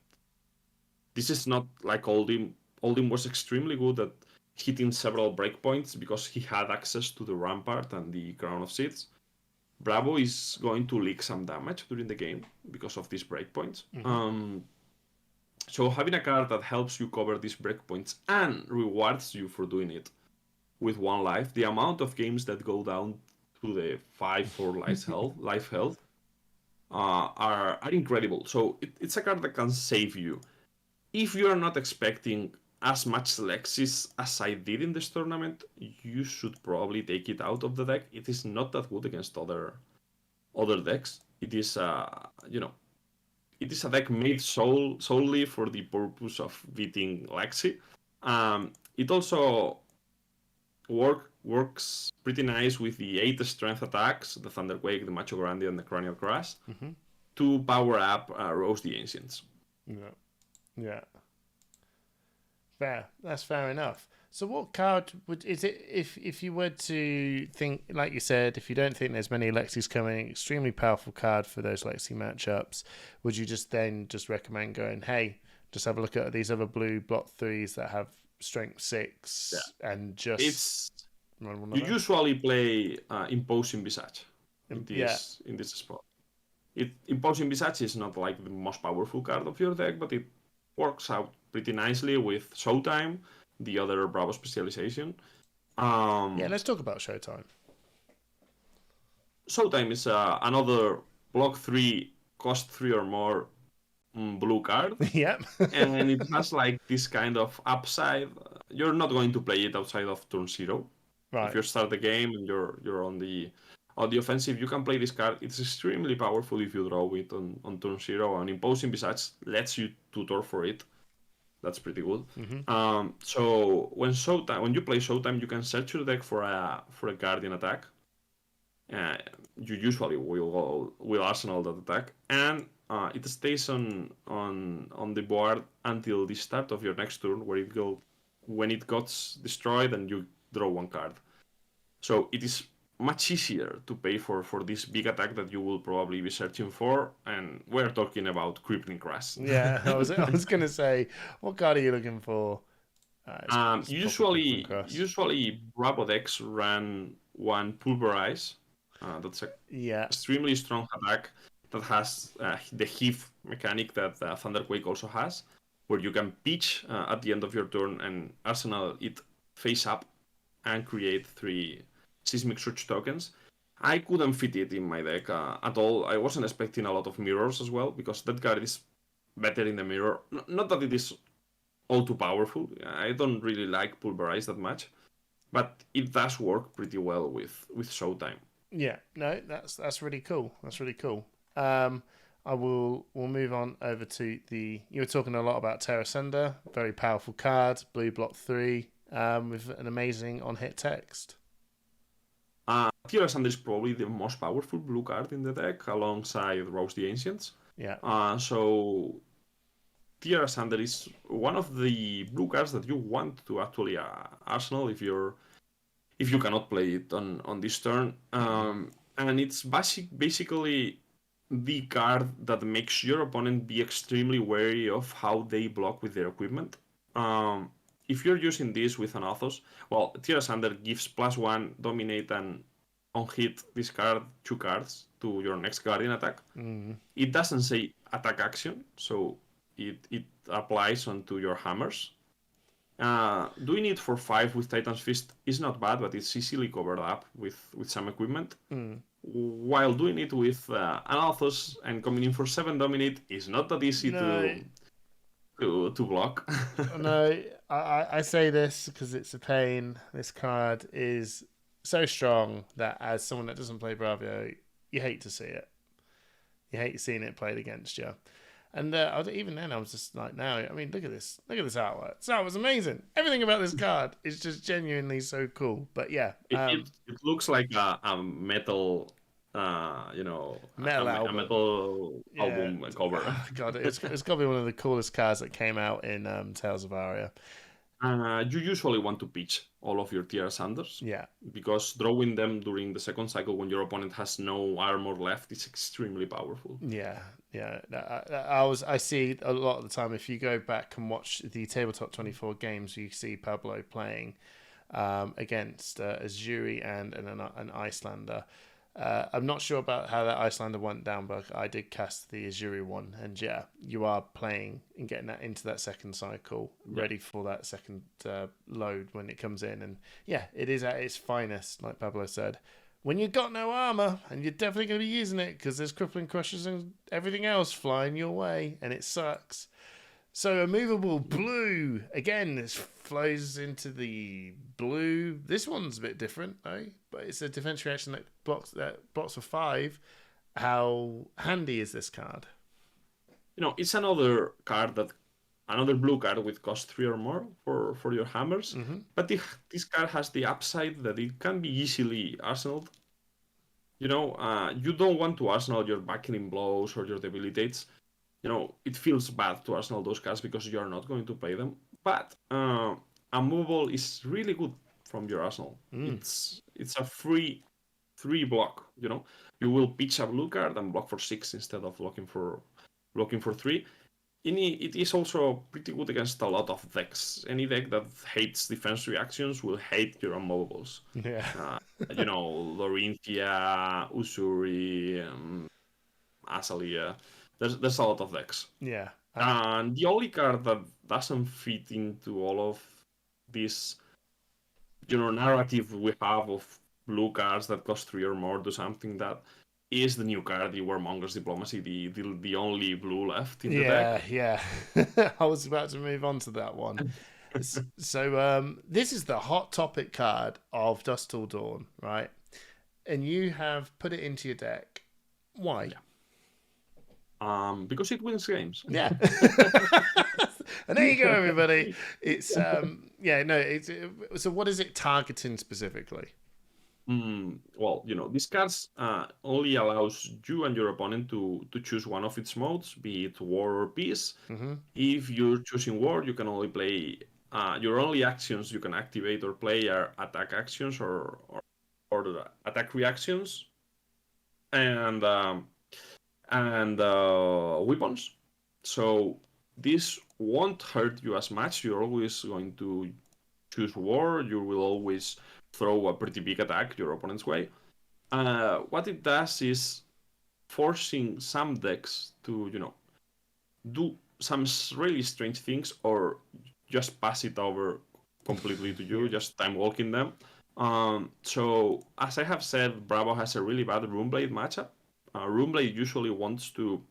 this is not like Oldhim. Oldhim was extremely good at hitting several breakpoints because he had access to the Rampart and the Crown of Seeds. Bravo is going to leak some damage during the game because of these breakpoints. So having a card that helps you cover these breakpoints and rewards you for doing it with 1 life, the amount of games that go down to the 5-4 life health are incredible. So it's a card that can save you. If you are not expecting as much Lexis as I did in this tournament, you should probably take it out of the deck. It is not that good against other decks. It is it is a deck made solely for the purpose of beating Lexi. It also works pretty nice with the 8 strength attacks, the Thunderquake, the Macho Grande, and the Cranial Crush. to power up Roast the Ancients. Yeah. Fair. That's fair enough. So what card is it if you were to think, like you said, if you don't think there's many Lexis coming, extremely powerful card for those Lexi matchups, would you just recommend going, hey, just have a look at these other blue block 3s that have strength 6 and just you usually play Imposing Visage in this spot. Imposing Visage is not like the most powerful card of your deck, but it works out pretty nicely with Showtime, the other Bravo specialization. Let's talk about Showtime. Showtime is another block 3, cost 3 or more blue card. Yep. And it has like this kind of upside. You're not going to play it outside of turn 0. Right. If you start the game and you're on the offensive, you can play this card. It's extremely powerful if you draw it on turn 0, and Imposing Visage lets you tutor for it. That's pretty good. Mm-hmm. So when you play Showtime, you can search your deck for a Guardian attack. You usually will arsenal that attack, and it stays on the board until the start of your next turn, when it gets destroyed and you draw 1 card. So it is much easier to pay for this big attack that you will probably be searching for, and we're talking about Crippling Crash. Yeah, I was gonna say, what card are you looking for? Usually Bravo decks run 1 Pulverize. That's a extremely strong attack that has the Heave mechanic that Thunderquake also has, where you can pitch at the end of your turn and arsenal it face up and create 3 Seismic Surge tokens. I couldn't fit it in my deck at all. I wasn't expecting a lot of mirrors as well, because that card is better in the mirror. Not that it is all too powerful. I don't really like Pulverize that much, but it does work pretty well with Showtime. Yeah, no, that's really cool. That's really cool. We'll move on over to you were talking a lot about Terra Asunder, very powerful card, blue block 3, with an amazing on-hit text. Terra Asunder is probably the most powerful blue card in the deck, alongside Roast the Ancients. Yeah. So Terra Asunder is one of the blue cards that you want to actually arsenal if you cannot play it on this turn. And it's basically the card that makes your opponent be extremely wary of how they block with their equipment. If you're using this with an Athos, well, Terra Asunder gives +1, dominate, and on hit discard 2 cards to your next Guardian attack. It doesn't say attack action, so it applies onto your hammers. Doing it for 5 with Titan's Fist is not bad, but it's easily covered up with some equipment. While doing it with an Athos and coming in for 7 dominate is not that easy to block. No, I say this because it's a pain. This card is so strong that as someone that doesn't play Bravo, you hate to see it. You hate seeing it played against you. And even then, I was just like, now, I mean, look at this artwork. This artwork's amazing. Everything about this card is just genuinely so cool. But yeah, it looks like a metal, metal album. A metal album cover. Oh, God, it's got to be one of the coolest cards that came out in Tales of Aria. You usually want to pitch all of your Terra Asunders. Yeah. Because drawing them during the second cycle when your opponent has no armor left is extremely powerful. Yeah. I see a lot of the time, if you go back and watch the Tabletop 24 games, you see Pablo playing against Azuri and an Icelander. I'm not sure about how that Icelander went down, but I did cast the Azuri one, and yeah, you are playing and getting that into that second cycle, ready for that second load when it comes in, and yeah, it is at its finest, like Pablo said. When you've got no armor, and you're definitely going to be using it because there's crippling crushes and everything else flying your way, and it sucks. So Unmovable blue again. This flows into the blue. This one's a bit different though, but it's a defense reaction that blocks for 5. How handy is this card? It's another blue card with cost 3 or more for your hammers. Mm-hmm. But this card has the upside that it can be easily arsenaled. You know, you don't want to arsenal your backling blows or your debilitates. You know, it feels bad to arsenal those cards because you are not going to play them. But Unmovable is really good from your arsenal. It's a free 3 block. You know, you will pitch a blue card and block for 6 instead of blocking for 3. It is also pretty good against a lot of decks. Any deck that hates defense reactions will hate your Unmovables. Yeah. You know, Lorinthia, Usuri, Azalea. There's a lot of decks. Yeah. And the only card that doesn't fit into all of this, you know, narrative we have of blue cards that cost 3 or more do something that is the new card, the Warmonger's Diplomacy, the only blue left in the deck. Yeah. I was about to move on to that one. So this is the hot topic card of Dusk Till Dawn, right? And you have put it into your deck. Why? Because it wins games. Yeah. And there you go, everybody. It's so what is it targeting specifically? Well, you know, these cards only allows you and your opponent to choose one of its modes, be it war or peace. If you're choosing war, you can only play your only actions you can activate or play are attack actions or attack reactions and weapons. So this won't hurt you as much. You're always going to choose war. You will always throw a pretty big attack your opponent's way. What it does is forcing some decks to, you know, do some really strange things or just pass it over completely to you, just time walking them. So as I have said, Bravo has a really bad Runeblade matchup. Runeblade usually wants to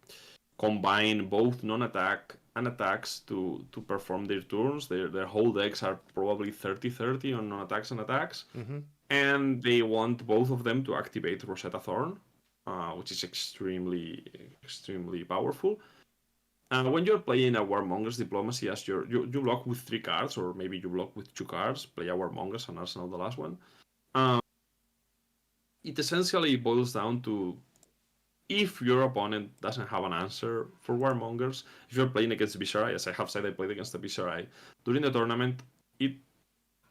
combine both non-attack and attacks to perform their turns. Their whole decks are probably 30-30 on non-attacks and attacks. And they want both of them to activate Rosetta Thorn, which is extremely powerful. When you're playing a Warmonger's Diplomacy as you block with 3 cards, or maybe you block with 2 cards, play a Warmonger's and arsenal the last one. It essentially boils down to, if your opponent doesn't have an answer for Warmongers, if you're playing against Viserai, as I have said, I played against the Viserai during the tournament, it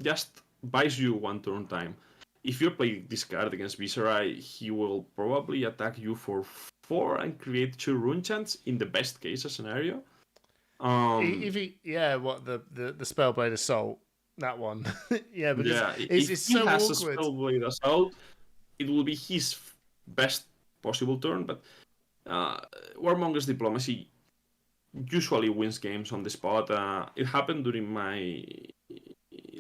just buys you 1 turn time. If you play this card against Viserai, he will probably attack you for 4 and create 2 rune chants in the best case scenario. If he, what the Spellblade Assault, that one, because it's so has awkward. A Spellblade Assault, it will be his best possible turn, but Warmonger's Diplomacy usually wins games on the spot. It happened during my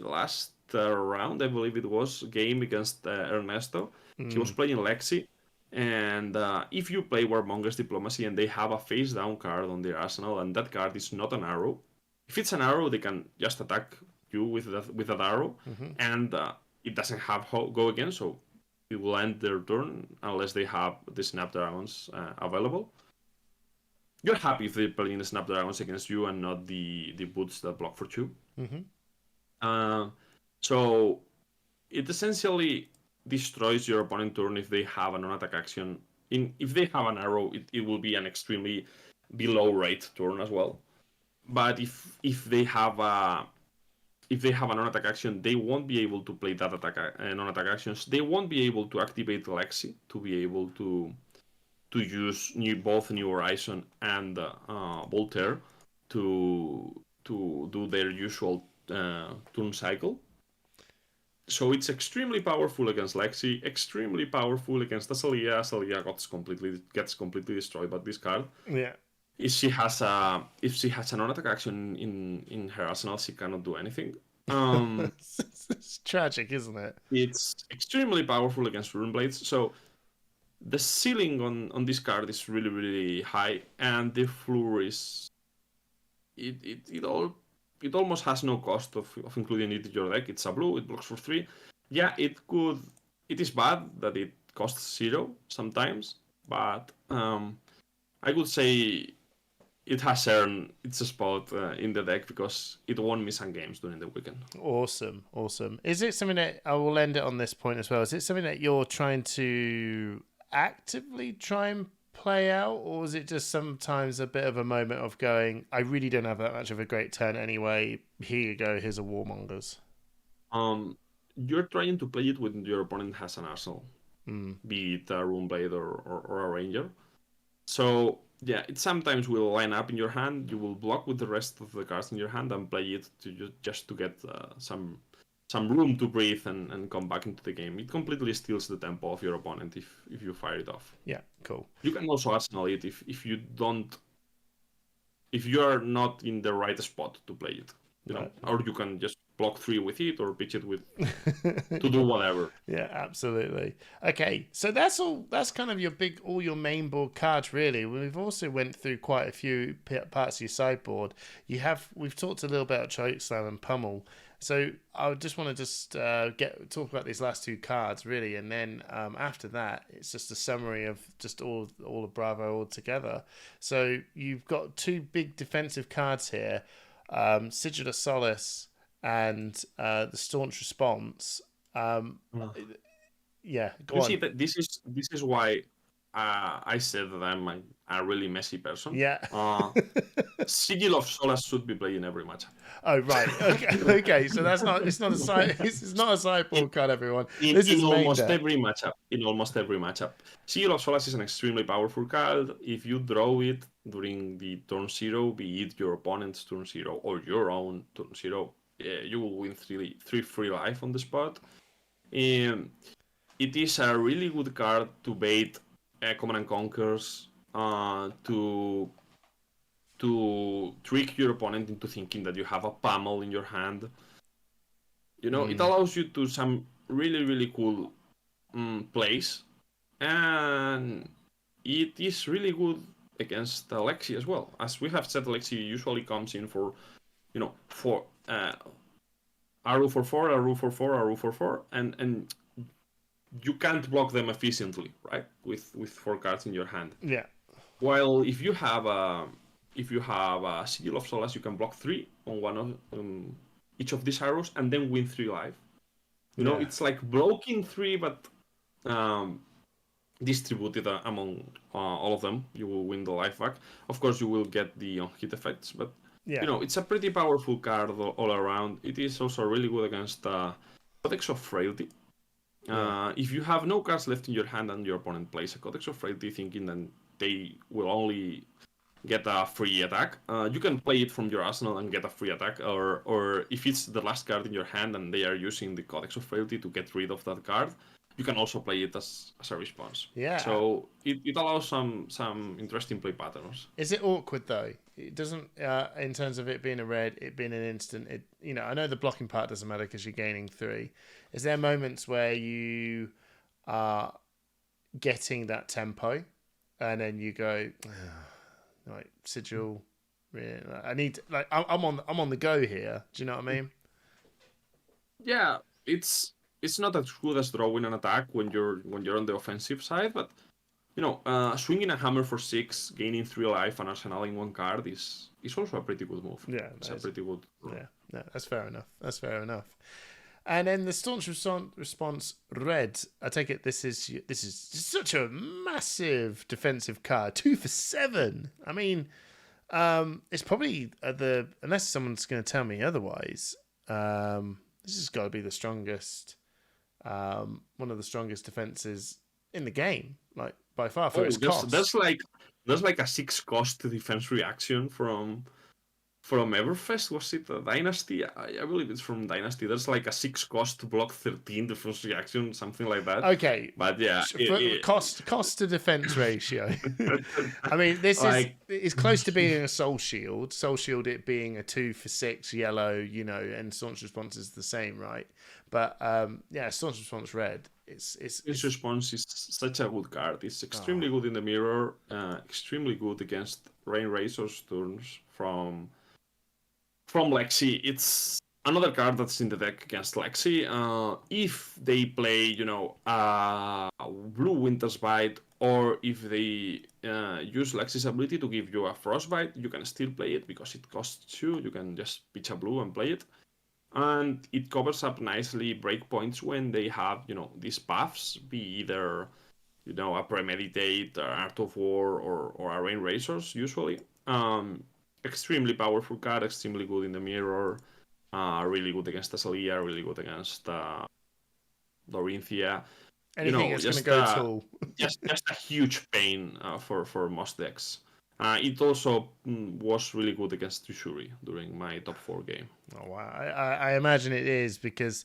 last round, I believe it was, game against Ernesto. He was playing Lexi, and if you play Warmonger's Diplomacy and they have a face down card on their arsenal, and that card is not an arrow, if it's an arrow, they can just attack you with that arrow, and it doesn't have go again, so it will end their turn unless they have the Snapdragons available. You're happy if they're playing the Snapdragons against you and not the boots that block for 2. So it essentially destroys your opponent's turn if they have a non-attack action. If they have an arrow, it will be an extremely below rate turn as well. But if they have a non-attack action, they won't be able to play that non-attack actions. They won't be able to activate Lexi to be able to use both New Horizon and Voltaire to do their usual turn cycle. So it's extremely powerful against Lexi, extremely powerful against Azalea. Azalea gets completely destroyed by this card. Yeah. If she has a non-attack action in her arsenal, she cannot do anything. It's tragic, isn't it? It's extremely powerful against Runeblades. So the ceiling on this card is really, really high, and the floor is it almost has no cost of including it in your deck. It's a blue, it blocks for 3. Yeah, it is bad that it costs 0 sometimes, but I would say it has earned its spot in the deck because it won't miss some games during the weekend. Awesome. Is it something that I will end it on this point as well? Is it something that you're trying to actively try and play out, or is it just sometimes a bit of a moment of going, I really don't have that much of a great turn anyway. Here you go. Here's a Warmongers. You're trying to play it when your opponent has an arsenal, be it a Runeblade or a Ranger. So yeah, it sometimes will line up in your hand. You will block with the rest of the cards in your hand and play it just to get some room to breathe and come back into the game. It completely steals the tempo of your opponent if you fire it off. Yeah, cool. You can also arsenal it if you are not in the right spot to play it. You know, or you can just block 3 with it or pitch it with to do whatever. Yeah, absolutely. Okay, so that's all. That's kind of all your main board cards, really. We've also went through quite a few parts of your sideboard. We've talked a little bit about Chokeslam and Pummel. So I just want to talk about these last 2 cards, really, and then after that, it's just a summary of just all of Bravo all together. So you've got 2 big defensive cards here. Sigil of Solace and the Staunch Response. Yeah, go on. See, this is why I said that I'm a really messy person. Yeah. Sigil of Solace should be played in every matchup. Oh right, okay. So it's not a sideboard card, everyone. In almost every matchup. Sigil of Solace is an extremely powerful card. If you draw it during the turn 0, be it your opponent's turn 0 or your own turn 0, you will win 3 free life on the spot. It is a really good card to bait Command and Conquers, to trick your opponent into thinking that you have a pummel in your hand. You know, it allows you to some really, really cool plays, and it is really good against Lexi as well. As we have said, Lexi usually comes in for Aru for 4, Aru for 4, Aru for 4, and you can't block them efficiently, right? With 4 cards in your hand. Yeah. While if you have a Sigil of Solace, you can block 3 on one of each of these arrows and then win 3 life. You know, it's like blocking 3, but distributed among all of them. You will win the life back. Of course, you will get the hit effects, but you know, it's a pretty powerful card all around. It is also really good against Codex of Frailty. If you have no cards left in your hand and your opponent plays a Codex of Frailty thinking that they will only get a free attack, you can play it from your arsenal and get a free attack, or if it's the last card in your hand and they are using the Codex of Frailty to get rid of that card, you can also play it as a response. Yeah. So it allows some interesting play patterns. Is it awkward though? It doesn't, in terms of it being a red, it being an instant. I know the blocking part doesn't matter because you're gaining 3. Is there moments where you are getting that tempo, and then you go, like Sigil? Really, I need I'm on the go here. Do you know what I mean? Yeah, it's not as good as drawing an attack when you're on the offensive side, but swinging a hammer for 6, gaining 3 life, and arsenaling 1 card is also a pretty good move. Yeah, it's a pretty good. Yeah, no, that's fair enough. And then the Staunch Response red. I take it this is such a massive defensive card. 2 for 7. I mean, it's probably unless someone's going to tell me otherwise. This has got to be the strongest. One of the strongest defenses in the game, like by far for its cost. There's like a 6 cost defense reaction from Everfest. Was it a Dynasty? I believe it's from Dynasty. There's like a 6 cost to block 13 defense reaction, something like that. Okay, but yeah, cost to defense ratio. I mean, this is close to being a Soul Shield. Soul Shield, it being a 2 for 6 yellow, and Staunch Response is the same, right? But Staunch Response red. Its response is such a good card. It's extremely good in the mirror. Extremely good against Rain Razor's turns from Lexi. Another card that's in the deck against Lexi, if they play, Blue Winter's Bite, or if they use Lexi's ability to give you a Frostbite, you can still play it because it costs you. You can just pitch a blue and play it. And it covers up nicely breakpoints when they have, these buffs, be either, a Premeditate, Art of War, or a Rain Razors, usually. Extremely powerful card, extremely good in the mirror. Really good against Azalea, really good against Dorinthia. Anything that's going to go tall. just a huge pain for most decks. It also was really good against Trishuri during my top 4 game. Oh wow! I imagine it is because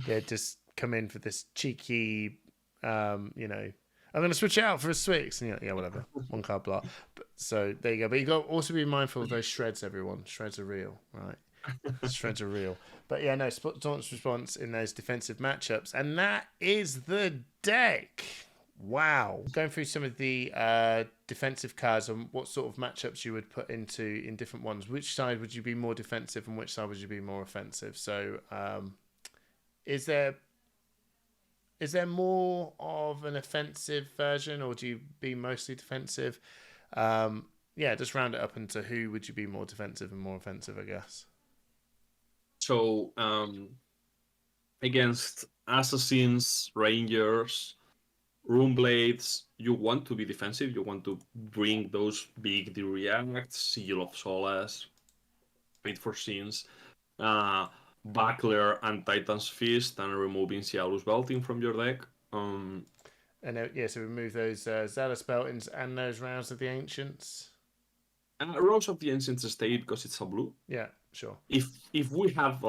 they just come in for this cheeky, I'm going to switch it out for a Swix, and yeah, whatever, one card block. So there you go. But you got to also be mindful of those shreds. Everyone, shreds are real, right? Shreds are real. But yeah, no, Taunt's response in those defensive matchups. And that is the deck. Wow. Going through some of the defensive cards and what sort of matchups you would put in different ones. Which side would you be more defensive and which side would you be more offensive? So is there more of an offensive version, or do you be mostly defensive? Just round it up into who would you be more defensive and more offensive, I guess. So, against Assassins, Rangers, Runeblades, you want to be defensive. You want to bring those big reacts, Seal of Solace, Fate for Sins, Buckler and Titan's Fist, and removing Zealous Belting from your deck. So remove those Zealous Beltings and those Rounds of the Ancients. And Rose of the Ancients stay because it's a blue. Yeah, sure. If we have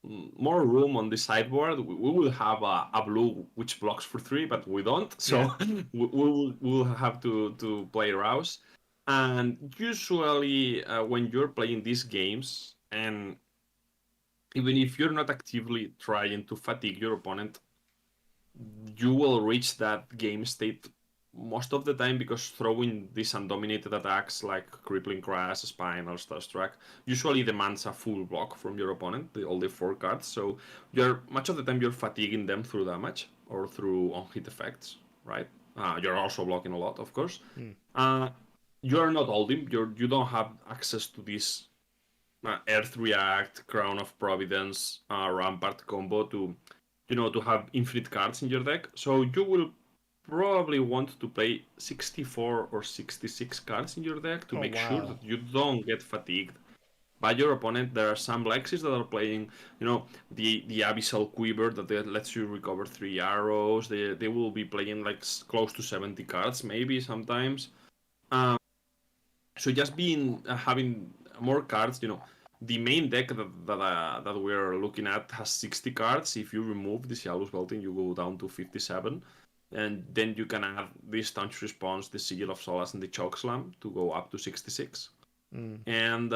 more room on the sideboard, we will have a blue which blocks for 3, but we don't. So we'll have to play Rouse. And usually when you're playing these games, and even if you're not actively trying to fatigue your opponent, you will reach that game state most of the time, because throwing these undominated attacks like Crippling Crash, Spinal, Starstruck usually demands a full block from your opponent, all the 4 cards. So much of the time you're fatiguing them through damage or through on-hit effects, right? You're also blocking a lot, of course. You're not holding. You don't have access to this Earth React, Crown of Providence, Rampart combo to have infinite cards in your deck. So you will probably want to play 64 or 66 cards in your deck to make sure that you don't get fatigued by your opponent. There are some Lexis that are playing, the Abyssal Quiver that lets you recover 3 arrows. They will be playing close to 70 cards, maybe sometimes. So just having more cards, the main deck that we're looking at has 60 cards. If you remove the Zealous Belting, you go down to 57. And then you can add the Staunch Response, the Sigil of Solace, and the Choke Slam to go up to 66. And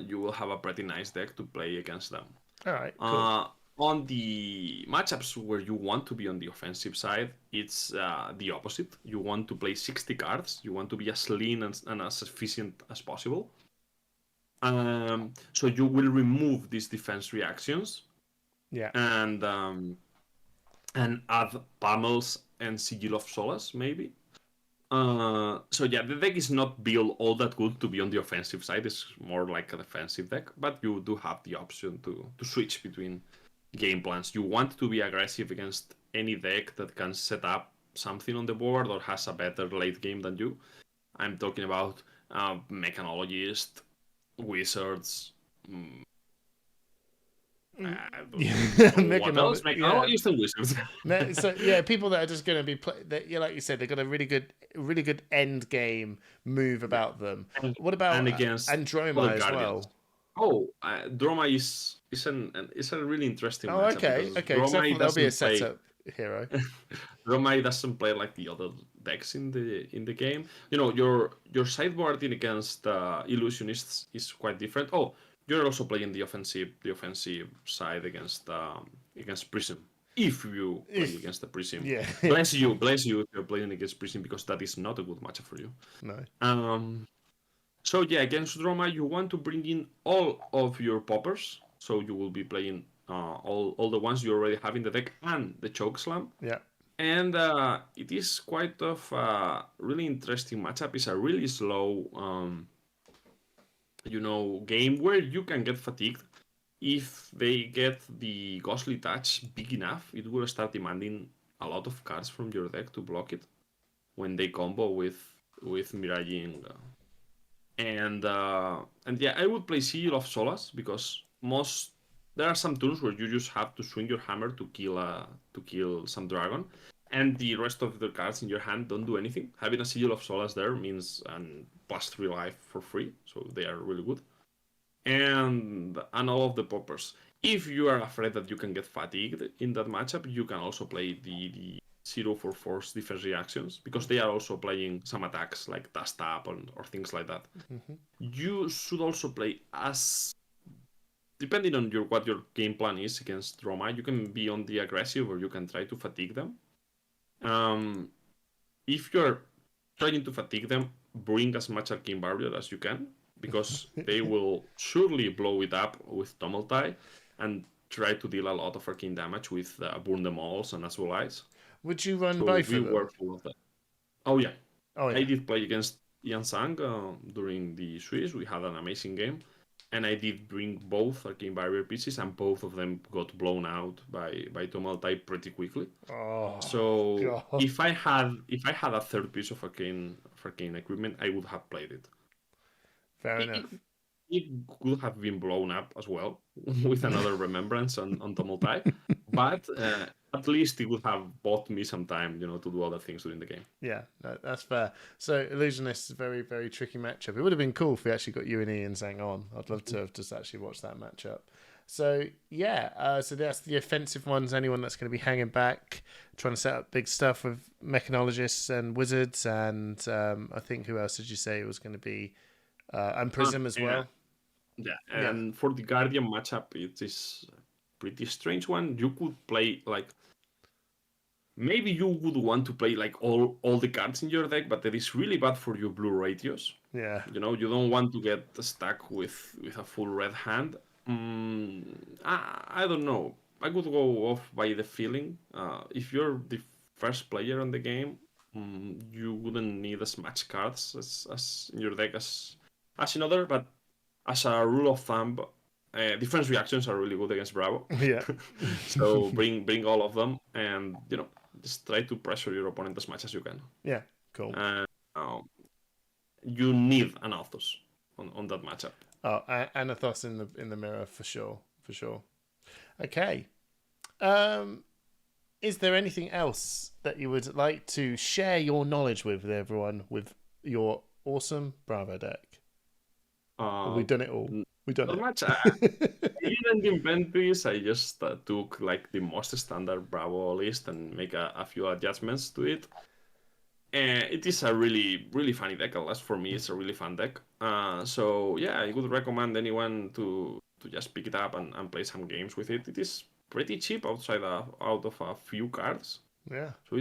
you will have a pretty nice deck to play against them. All right, cool. On the matchups where you want to be on the offensive side, it's the opposite. You want to play 60 cards. You want to be as lean and as efficient as possible. So you will remove these defense reactions. Yeah. And add Pummels and Sigil of Solace, maybe. The deck is not built all that good to be on the offensive side. It's more like a defensive deck, but you do have the option to switch between game plans. You want to be aggressive against any deck that can set up something on the board or has a better late game than you. I'm talking about Mechanologist, Wizards, Mechanologist and Wizards. People that are just going to be like you said, they've got a really good end game move about them. What about Androma as well? Droma is a really interesting matchup. Okay. That'll be a setup hero. Droma doesn't play like the other decks in the game. Your sideboarding against Illusionists is quite different. You're also playing the offensive side against Prism. If you play against the Prism, bless you if you're playing against Prism, because that is not a good matchup for you. No. Against Droma, you want to bring in all of your poppers so you will be playing all the ones you already have in the deck and the Chokeslam. Yeah. And it is quite of a really interesting matchup. It's a really slow, game where you can get fatigued. If they get the Ghostly Touch big enough, it will start demanding a lot of cards from your deck to block it when they combo with Miraging. And yeah, I would play Seal of Solace because there are some turns where you just have to swing your hammer to kill some dragon, and the rest of the cards in your hand don't do anything. Having a Seal of Solace there means an +3 life for free, so they are really good. And all of the poppers. If you are afraid that you can get fatigued in that matchup, you can also play the 0 for force defense reactions, because they are also playing some attacks like Dust Up or things like that. Mm-hmm. You should also play depending on what your game plan is against Roma, you can be on the aggressive or you can try to fatigue them. If you're trying to fatigue them, bring as much Arcane Barrier as you can, because they will surely blow it up with Tumultai and try to deal a lot of arcane damage with Burn Them Alls and Azul-Eyes. Would you run So both we of them? were full of that. Oh yeah. Oh yeah. I did play against Ian Sang during the Swiss. We had an amazing game. And I did bring both Arcane Barrier pieces, and both of them got blown out by Tumultai pretty quickly. Oh, so God. if I had a third piece of arcane equipment, I would have played it. Fair enough. It could have been blown up as well with another remembrance on Tumultai, but at least it would have bought me some time, to do other things during the game. Yeah, no, that's fair. So Illusionist is a very, very tricky matchup. It would have been cool if we actually got you and Ian Zhang on. I'd love to have just actually watched that matchup. So yeah, so that's the offensive ones. Anyone that's going to be hanging back, trying to set up big stuff with Mechanologists and Wizards, and I think who else did you say it was going to be? And Prism as well. Yeah, and for the Guardian matchup, it is a pretty strange one. You could play maybe you would want to play all the cards in your deck, but that is really bad for your blue ratios. Yeah. You don't want to get stuck with a full red hand. I don't know. I could go off by the feeling. If you're the first player on the game, you wouldn't need as much cards as in your deck as in other, but as a rule of thumb, defense reactions are really good against Bravo. Yeah. So bring all of them, and just try to pressure your opponent as much as you can. Yeah, cool. You need an Athos on that matchup. Oh, and Athos in the mirror for sure. Okay. Is there anything else that you would like to share your knowledge with everyone with your awesome Bravo deck? We've done it all. We've done not it. much. I didn't invent this. I just took the most standard Bravo list and make a few adjustments to it. And it is a really, really funny deck. At least for me, it's a really fun deck. So yeah, I would recommend anyone to just pick it up and play some games with it. It is pretty cheap out of a few cards. Yeah. So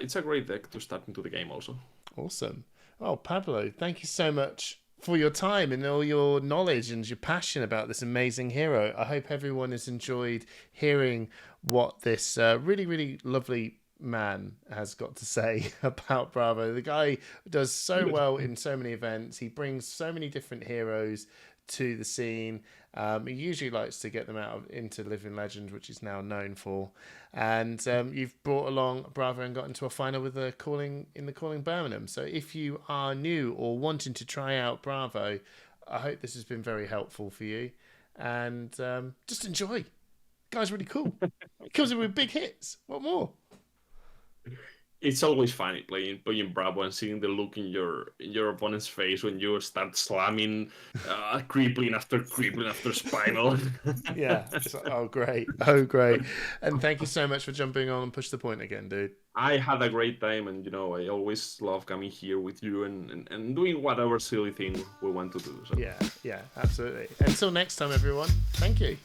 it's a great deck to start into the game also. Awesome. Oh, Pablo, thank you so much for your time and all your knowledge and your passion about this amazing hero. I hope everyone has enjoyed hearing what this really, really lovely man has got to say about Bravo. The guy does so well in so many events. He brings so many different heroes to the scene. He usually likes to get them into Living Legend, which he's now known for. And you've brought along Bravo and got into a final with the Calling Birmingham. So if you are new or wanting to try out Bravo, I hope this has been very helpful for you. And just enjoy. The guy's really cool. He comes in with big hits. What more? It's always funny playing Bravo and seeing the look in your opponent's face when you start slamming crippling after Spinal. Yeah. Oh, great. And thank you so much for jumping on and push the point again, dude. I had a great time, and I always love coming here with you and doing whatever silly thing we want to do. So. Yeah, absolutely. Until next time, everyone. Thank you.